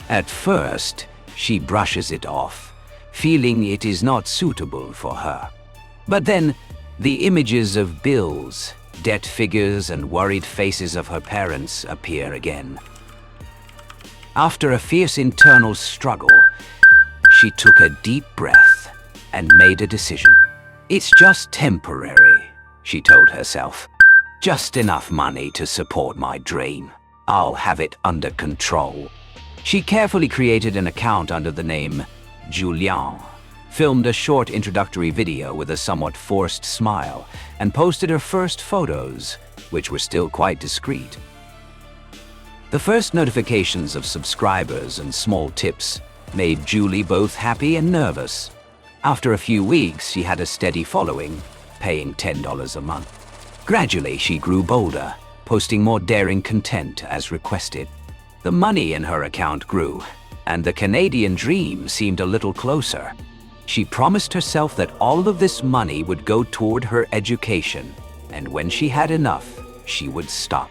At first, she brushes it off, feeling it is not suitable for her. But then, the images of bills, debt figures, and worried faces of her parents appear again. After a fierce internal struggle, she took a deep breath and made a decision. It's just temporary, she told herself. Just enough money to support my dream. I'll have it under control. She carefully created an account under the name Julien, filmed a short introductory video with a somewhat forced smile, and posted her first photos, which were still quite discreet. The first notifications of subscribers and small tips made Julie both happy and nervous. After a few weeks, she had a steady following, paying $10 a month. Gradually, she grew bolder, posting more daring content as requested. The money in her account grew, and the Canadian dream seemed a little closer. She promised herself that all of this money would go toward her education, and when she had enough, she would stop.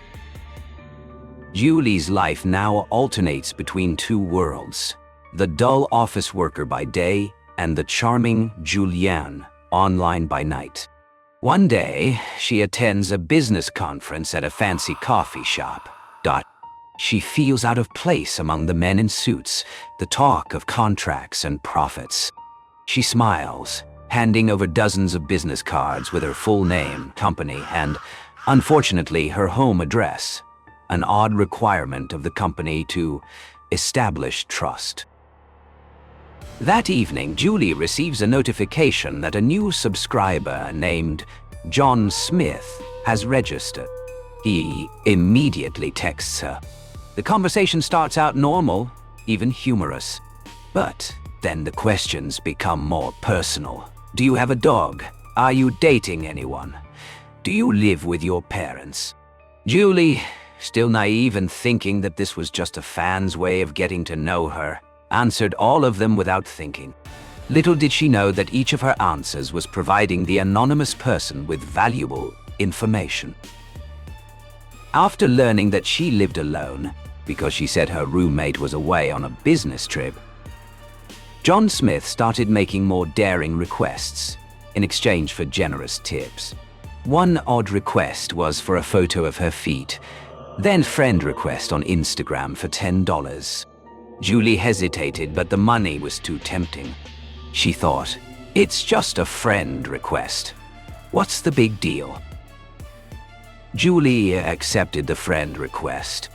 Julie's life now alternates between 2 worlds, the dull office worker by day and the charming Julien online by night. One day, she attends a business conference at a fancy coffee shop. She feels out of place among the men in suits, the talk of contracts and profits. She smiles, handing over dozens of business cards with her full name, company, and, unfortunately, her home address, an odd requirement of the company to establish trust. That evening, Julie receives a notification that a new subscriber named John Smith has registered. He immediately texts her. The conversation starts out normal, even humorous. But Then the questions become more personal. Do you have a dog? Are you dating anyone? Do you live with your parents? Julie, still naive and thinking that this was just a fan's way of getting to know her, answered all of them without thinking. Little did she know that each of her answers was providing the anonymous person with valuable information. After learning that she lived alone, because she said her roommate was away on a business trip, John Smith started making more daring requests in exchange for generous tips. One odd request was for a photo of her feet, then friend request on Instagram for $10. Julie hesitated, but the money was too tempting. She thought, it's just a friend request. What's the big deal? Julie accepted the friend request.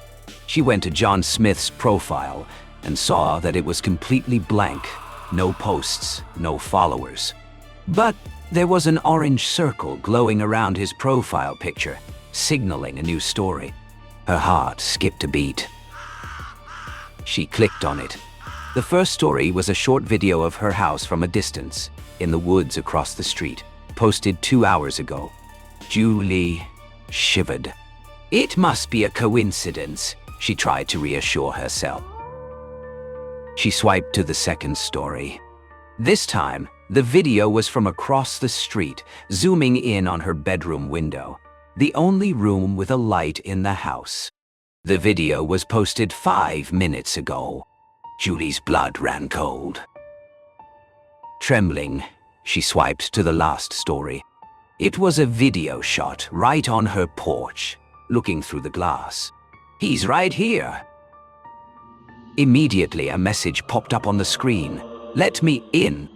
She went to John Smith's profile and saw that it was completely blank. No posts, no followers. But there was an orange circle glowing around his profile picture, signaling a new story. Her heart skipped a beat. She clicked on it. The first story was a short video of her house from a distance, in the woods across the street, posted 2 hours ago. Julie shivered. It must be a coincidence, she tried to reassure herself. She swiped to the second story. This time, the video was from across the street, zooming in on her bedroom window, the only room with a light in the house. The video was posted 5 minutes ago. Julie's blood ran cold. Trembling, she swiped to the last story. It was a video shot right on her porch, looking through the glass. He's right here. Immediately, a message popped up on the screen. Let me in.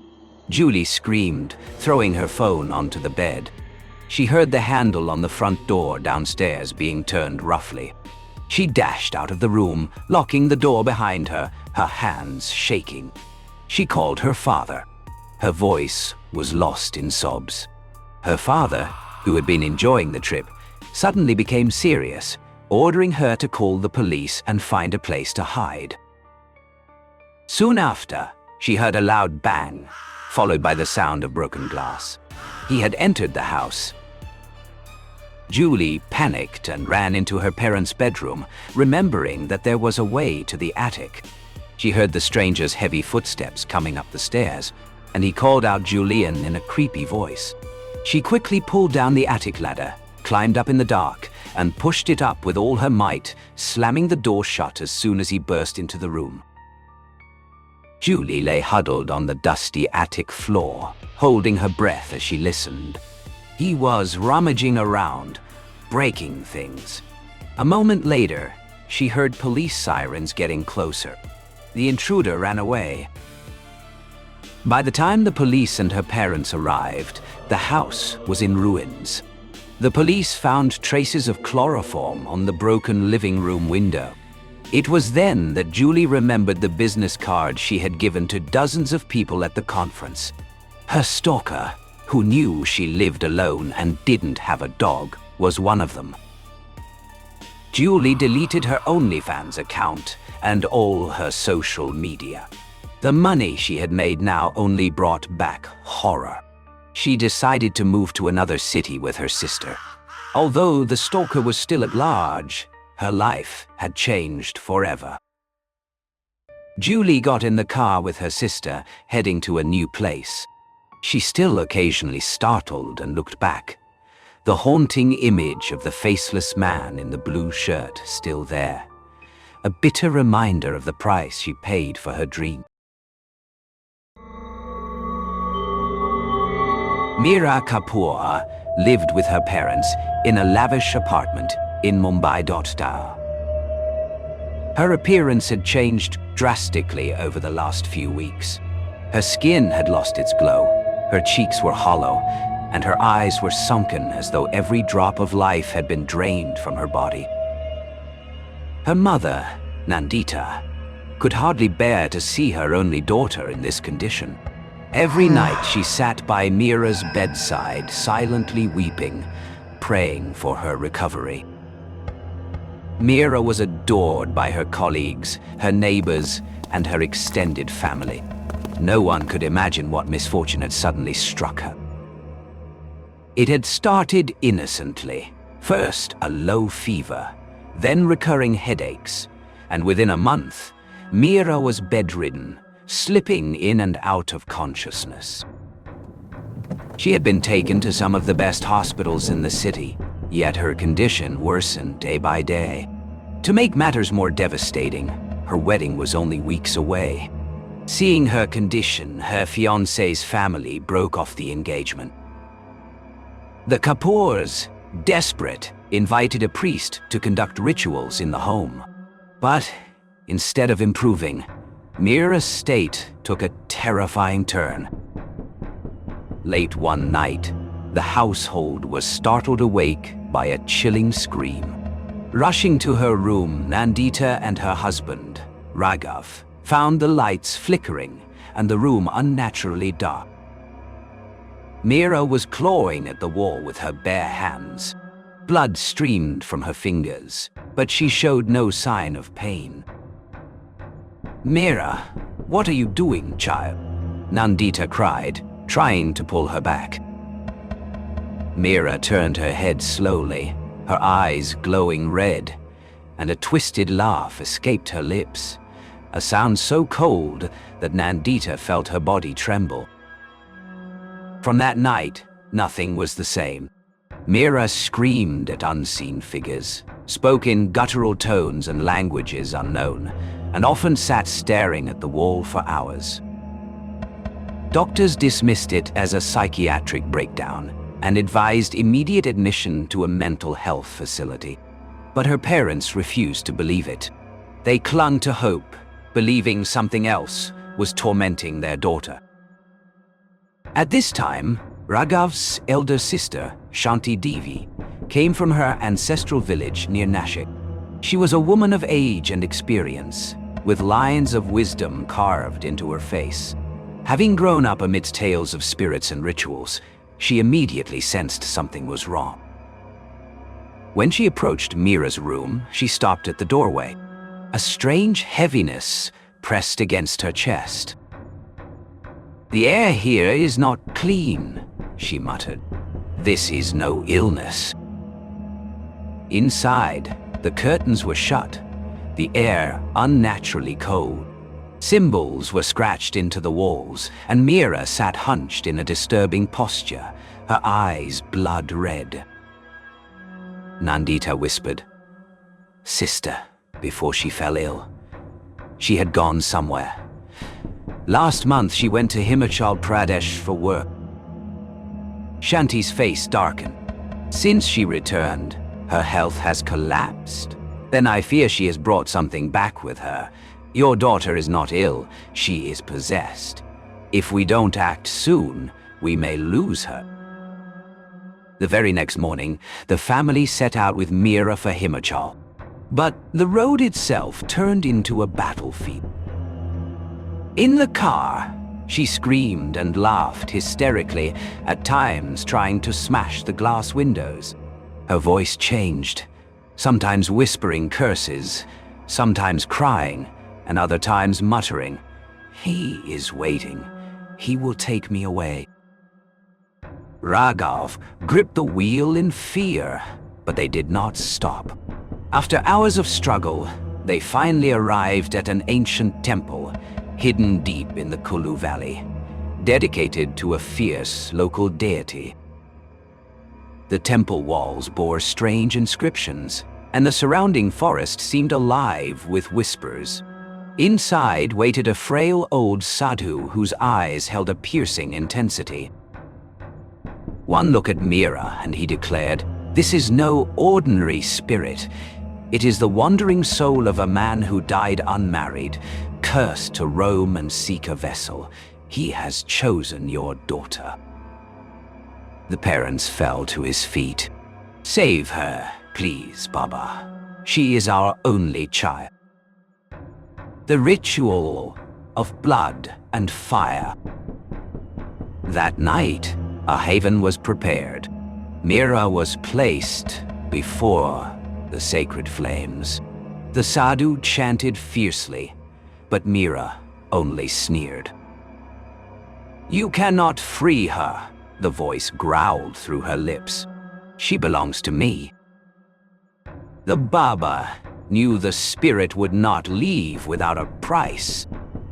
Julie screamed, throwing her phone onto the bed. She heard the handle on the front door downstairs being turned roughly. She dashed out of the room, locking the door behind her, her hands shaking. She called her father. Her voice was lost in sobs. Her father, who had been enjoying the trip, suddenly became serious, ordering her to call the police and find a place to hide. Soon after, she heard a loud bang, followed by the sound of broken glass. He had entered the house. Julie panicked and ran into her parents' bedroom, remembering that there was a way to the attic. She heard the stranger's heavy footsteps coming up the stairs, and he called out Julian in a creepy voice. She quickly pulled down the attic ladder, climbed up in the dark, and pushed it up with all her might, slamming the door shut as soon as he burst into the room. Julie lay huddled on the dusty attic floor, holding her breath as she listened. He was rummaging around, breaking things. A moment later, she heard police sirens getting closer. The intruder ran away. By the time the police and her parents arrived, the house was in ruins. The police found traces of chloroform on the broken living room window. It was then that Julie remembered the business card she had given to dozens of people at the conference. Her stalker, who knew she lived alone and didn't have a dog, was one of them. Julie deleted her OnlyFans account and all her social media. The money she had made now only brought back horror. She decided to move to another city with her sister. Although the stalker was still at large, her life had changed forever. Julie got in the car with her sister, heading to a new place. She still occasionally startled and looked back, the haunting image of the faceless man in the blue shirt still there, a bitter reminder of the price she paid for her dream. Meera Kapoor lived with her parents in a lavish apartment in Mumbai. Her appearance had changed drastically over the last few weeks. Her skin had lost its glow, her cheeks were hollow, and her eyes were sunken as though every drop of life had been drained from her body. Her mother, Nandita, could hardly bear to see her only daughter in this condition. Every night she sat by Meera's bedside, silently weeping, praying for her recovery. Meera was adored by her colleagues, her neighbors, and her extended family. No one could imagine what misfortune had suddenly struck her. It had started innocently. First, a low fever, then recurring headaches, and within a month, Mira was bedridden, slipping in and out of consciousness. She had been taken to some of the best hospitals in the city, yet her condition worsened day by day. To make matters more devastating, her wedding was only weeks away. Seeing her condition, her fiancé's family broke off the engagement. The Kapoors, desperate, invited a priest to conduct rituals in the home. But instead of improving, Mira's state took a terrifying turn. Late one night, the household was startled awake by a chilling scream. Rushing to her room, Nandita and her husband, Raghav, found the lights flickering and the room unnaturally dark. Mira was clawing at the wall with her bare hands. Blood streamed from her fingers, but she showed no sign of pain. "Mira, what are you doing, child?" Nandita cried, trying to pull her back. Mira turned her head slowly, her eyes glowing red, and a twisted laugh escaped her lips, a sound so cold that Nandita felt her body tremble. From that night, nothing was the same. Mira screamed at unseen figures, spoke in guttural tones and languages unknown, and often sat staring at the wall for hours. Doctors dismissed it as a psychiatric breakdown and advised immediate admission to a mental health facility. But her parents refused to believe it. They clung to hope, believing something else was tormenting their daughter. At this time, Raghav's elder sister, Shanti Devi, came from her ancestral village near Nashik. She was a woman of age and experience, with lines of wisdom carved into her face. Having grown up amidst tales of spirits and rituals, she immediately sensed something was wrong. When she approached Mira's room, she stopped at the doorway. A strange heaviness pressed against her chest. "The air here is not clean," she muttered. "This is no illness." Inside, the curtains were shut, the air unnaturally cold. Symbols were scratched into the walls, and Mira sat hunched in a disturbing posture, her eyes blood red. Nandita whispered, "Sister," before she fell ill. She had gone somewhere. Last month she went to Himachal Pradesh for work. Shanti's face darkened. Since she returned, her health has collapsed. Then I fear she has brought something back with her. Your daughter is not ill, she is possessed. If we don't act soon, we may lose her. The very next morning, the family set out with Mira for Himachal. But the road itself turned into a battlefield. In the car, she screamed and laughed hysterically, at times trying to smash the glass windows. Her voice changed, sometimes whispering curses, sometimes crying, and other times muttering, "He is waiting. He will take me away." Raghav gripped the wheel in fear, but they did not stop. After hours of struggle, they finally arrived at an ancient temple, hidden deep in the Kulu Valley, dedicated to a fierce local deity. The temple walls bore strange inscriptions, and the surrounding forest seemed alive with whispers. Inside waited a frail old sadhu whose eyes held a piercing intensity. One look at Mira and he declared, "This is no ordinary spirit. It is the wandering soul of a man who died unmarried, cursed to roam and seek a vessel. He has chosen your daughter." The parents fell to his feet. "Save her, please, Baba. She is our only child." The ritual of blood and fire. That night, a haven was prepared. Mira was placed before the sacred flames. The sadhu chanted fiercely, but Mira only sneered. You cannot free her, the voice growled through her lips. She belongs to me. The Baba knew the spirit would not leave without a price.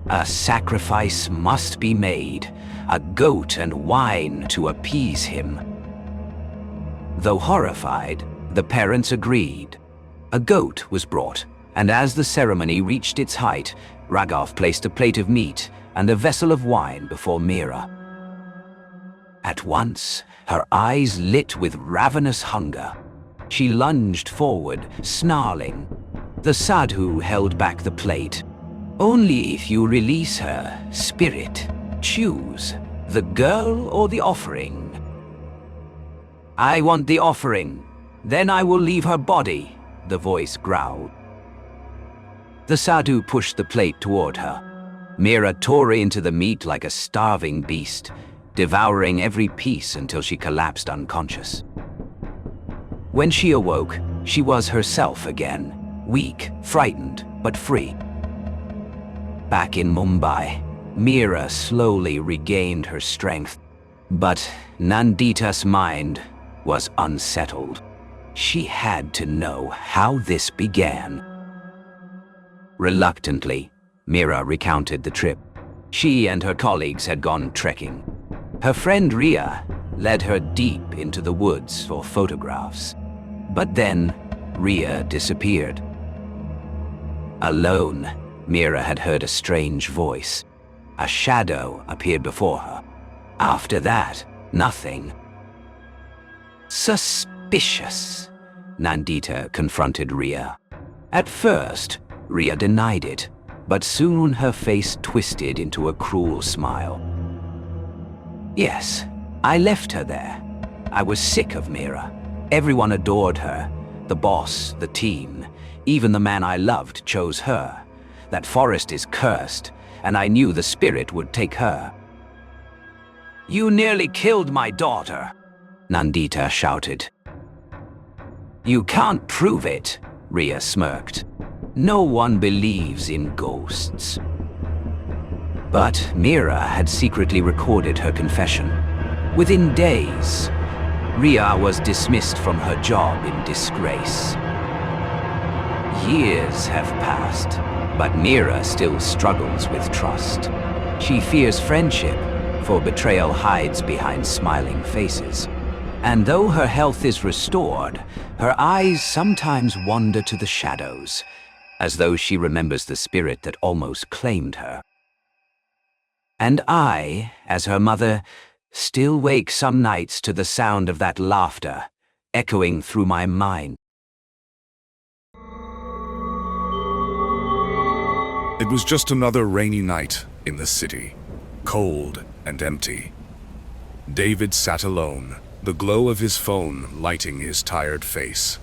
A sacrifice must be made, a goat and wine to appease him. Though horrified, the parents agreed. A goat was brought, and as the ceremony reached its height, Raghav placed a plate of meat and a vessel of wine before Mira. At once, her eyes lit with ravenous hunger. She lunged forward, snarling. The sadhu held back the plate. Only if you release her, spirit. Choose, the girl or the offering. I want the offering. Then I will leave her body, the voice growled. The sadhu pushed the plate toward her. Mira tore into the meat like a starving beast, devouring every piece until she collapsed unconscious. When she awoke, she was herself again, weak, frightened, but free. Back in Mumbai, Mira slowly regained her strength, but Nandita's mind was unsettled. She had to know how this began. Reluctantly, Mira recounted the trip. She and her colleagues had gone trekking. Her friend Ria led her deep into the woods for photographs. But then, Ria disappeared. Alone, Mira had heard a strange voice. A shadow appeared before her. After that, nothing. Suspicious, Nandita confronted Ria. At first, Ria denied it, but soon her face twisted into a cruel smile. Yes, I left her there. I was sick of Mira. Everyone adored her. The boss, the team, even the man I loved chose her. That forest is cursed, and I knew the spirit would take her. You nearly killed my daughter, Nandita shouted. You can't prove it, Ria smirked. No one believes in ghosts. But Mira had secretly recorded her confession. Within days, Ria was dismissed from her job in disgrace. Years have passed, but Mira still struggles with trust. She fears friendship, for betrayal hides behind smiling faces. And though her health is restored, her eyes sometimes wander to the shadows, as though she remembers the spirit that almost claimed her. And I, as her mother, still wake some nights to the sound of that laughter, echoing through my mind. It was just another rainy night in the city, cold and empty. David sat alone, the glow of his phone lighting his tired face.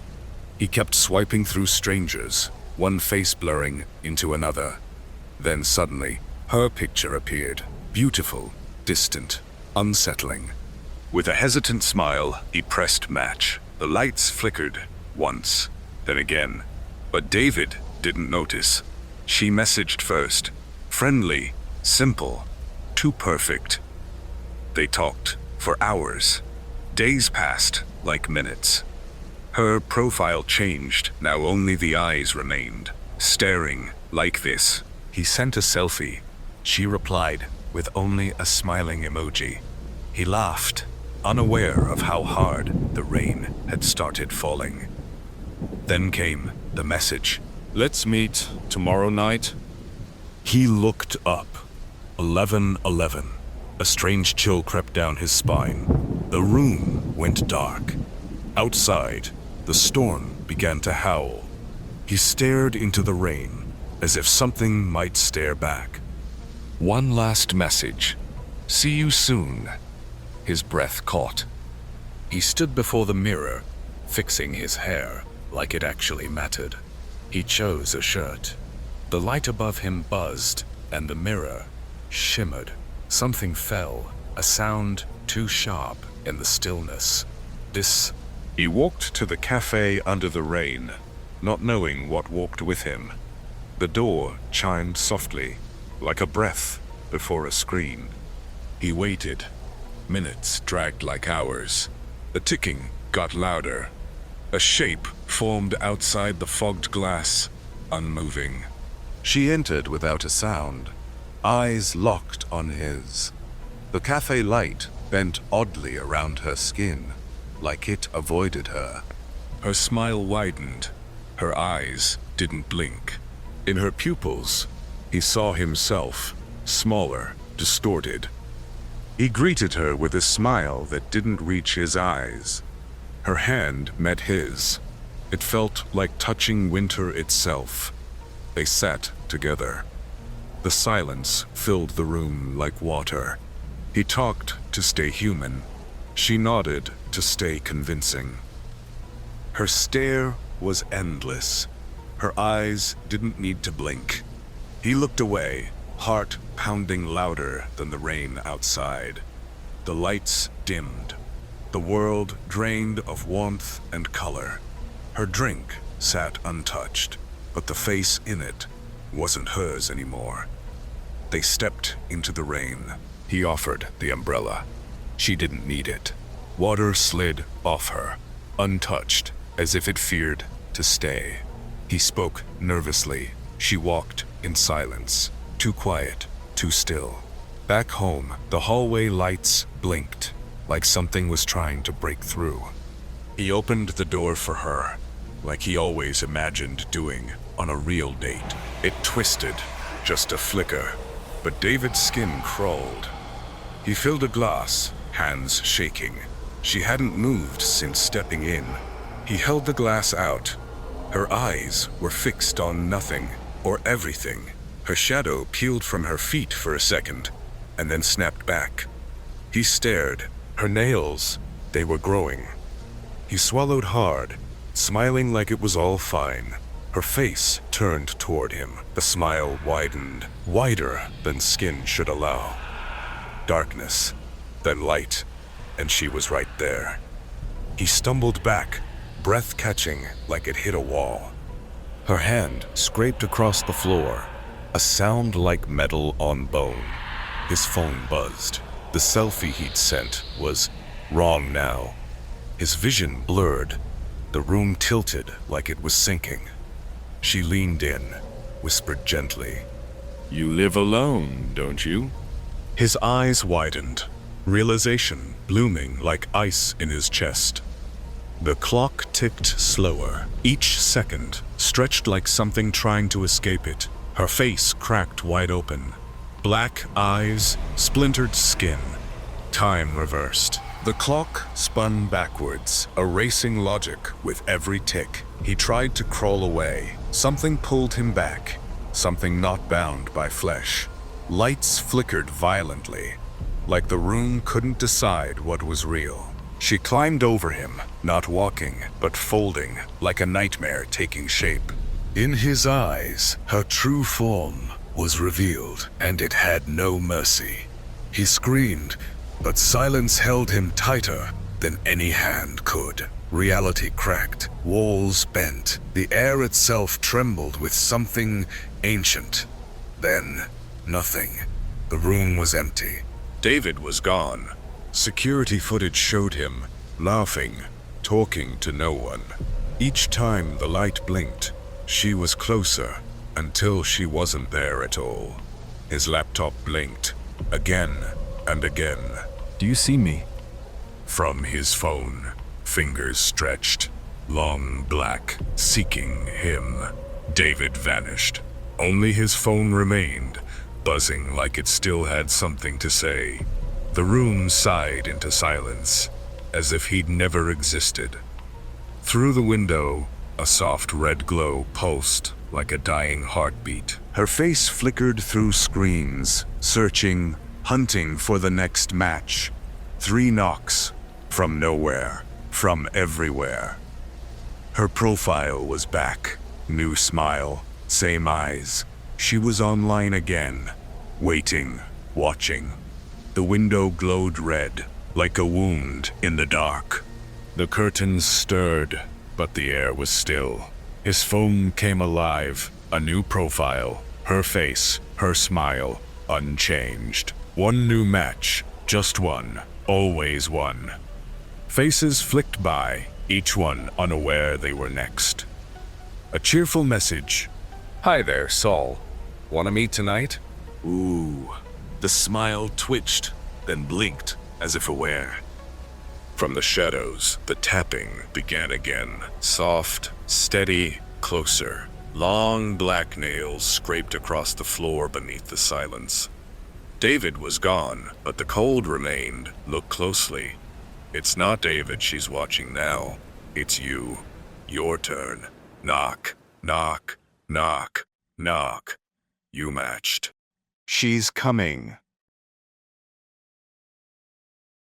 He kept swiping through strangers, one face blurring into another. Then suddenly, her picture appeared, beautiful, distant, unsettling. With a hesitant smile, he pressed match. The lights flickered once, then again. But David didn't notice. She messaged first. Friendly, simple, too perfect. They talked for hours. Days passed like minutes. Her profile changed, now only the eyes remained, staring like this. He sent a selfie. She replied with only a smiling emoji. He laughed, unaware of how hard the rain had started falling. Then came the message. Let's meet tomorrow night. He looked up. 11:11. A strange chill crept down his spine. The room went dark. Outside, the storm began to howl. He stared into the rain, as if something might stare back. One last message. See you soon. His breath caught. He stood before the mirror, fixing his hair like it actually mattered. He chose a shirt. The light above him buzzed, and the mirror shimmered. Something fell, a sound too sharp in the stillness. He walked to the cafe under the rain, not knowing what walked with him. The door chimed softly, like a breath before a scream. He waited. Minutes dragged like hours. The ticking got louder. A shape formed outside the fogged glass, unmoving. She entered without a sound, eyes locked on his. The cafe light bent oddly around her skin, like it avoided her. Her smile widened. Her eyes didn't blink. In her pupils, he saw himself, smaller, distorted. He greeted her with a smile that didn't reach his eyes. Her hand met his. It felt like touching winter itself. They sat together. The silence filled the room like water. He talked to stay human. She nodded to stay convincing. Her stare was endless. Her eyes didn't need to blink. He looked away, heart pounding louder than the rain outside. The lights dimmed. The world drained of warmth and color. Her drink sat untouched, but the face in it wasn't hers anymore. They stepped into the rain. He offered the umbrella. She didn't need it. Water slid off her, untouched, as if it feared to stay. He spoke nervously. She walked in silence, too quiet, too still. Back home, the hallway lights blinked, like something was trying to break through. He opened the door for her, like he always imagined doing on a real date. It twisted, just a flicker, but David's skin crawled. He filled a glass, hands shaking. She hadn't moved since stepping in. He held the glass out. Her eyes were fixed on nothing, or everything. Her shadow peeled from her feet for a second, and then snapped back. He stared. Her nails, they were growing. He swallowed hard, smiling like it was all fine. Her face turned toward him. The smile widened, wider than skin should allow. Darkness, then light, and she was right there. He stumbled back, breath catching like it hit a wall. Her hand scraped across the floor, a sound like metal on bone. His phone buzzed. The selfie he'd sent was wrong now. His vision blurred. The room tilted like it was sinking. She leaned in, whispered gently, "You live alone, don't you?" His eyes widened, realization blooming like ice in his chest. The clock ticked slower, each second stretched like something trying to escape it. Her face cracked wide open. Black eyes, splintered skin. Time reversed. The clock spun backwards, erasing logic with every tick. He tried to crawl away. Something pulled him back, something not bound by flesh. Lights flickered violently, like the room couldn't decide what was real. She climbed over him, not walking, but folding, like a nightmare taking shape. In his eyes, her true form was revealed, and it had no mercy. He screamed, but silence held him tighter than any hand could. Reality cracked, walls bent, the air itself trembled with something ancient. Then, nothing. The room was empty. David was gone. Security footage showed him, laughing, talking to no one. Each time the light blinked, she was closer, until she wasn't there at all. His laptop blinked, again and again. Do you see me? From his phone, fingers stretched, long black, seeking him. David vanished. Only his phone remained, buzzing like it still had something to say. The room sighed into silence, as if he'd never existed. Through the window, a soft red glow pulsed like a dying heartbeat. Her face flickered through screens, searching, hunting for the next match. 3 knocks, from nowhere, from everywhere. Her profile was back, new smile, same eyes. She was online again, waiting, watching. The window glowed red, like a wound in the dark. The curtains stirred, but the air was still. His phone came alive, a new profile, her face, her smile, unchanged. One new match, just one, always one. Faces flicked by, each one unaware they were next. A cheerful message. Hi there, Saul. Wanna meet tonight? Ooh. The smile twitched, then blinked, as if aware. From the shadows, the tapping began again. Soft, steady, closer. Long black nails scraped across the floor beneath the silence. David was gone, but the cold remained. Look closely. It's not David she's watching now. It's you. Your turn. Knock, knock, knock, knock. You matched. She's coming.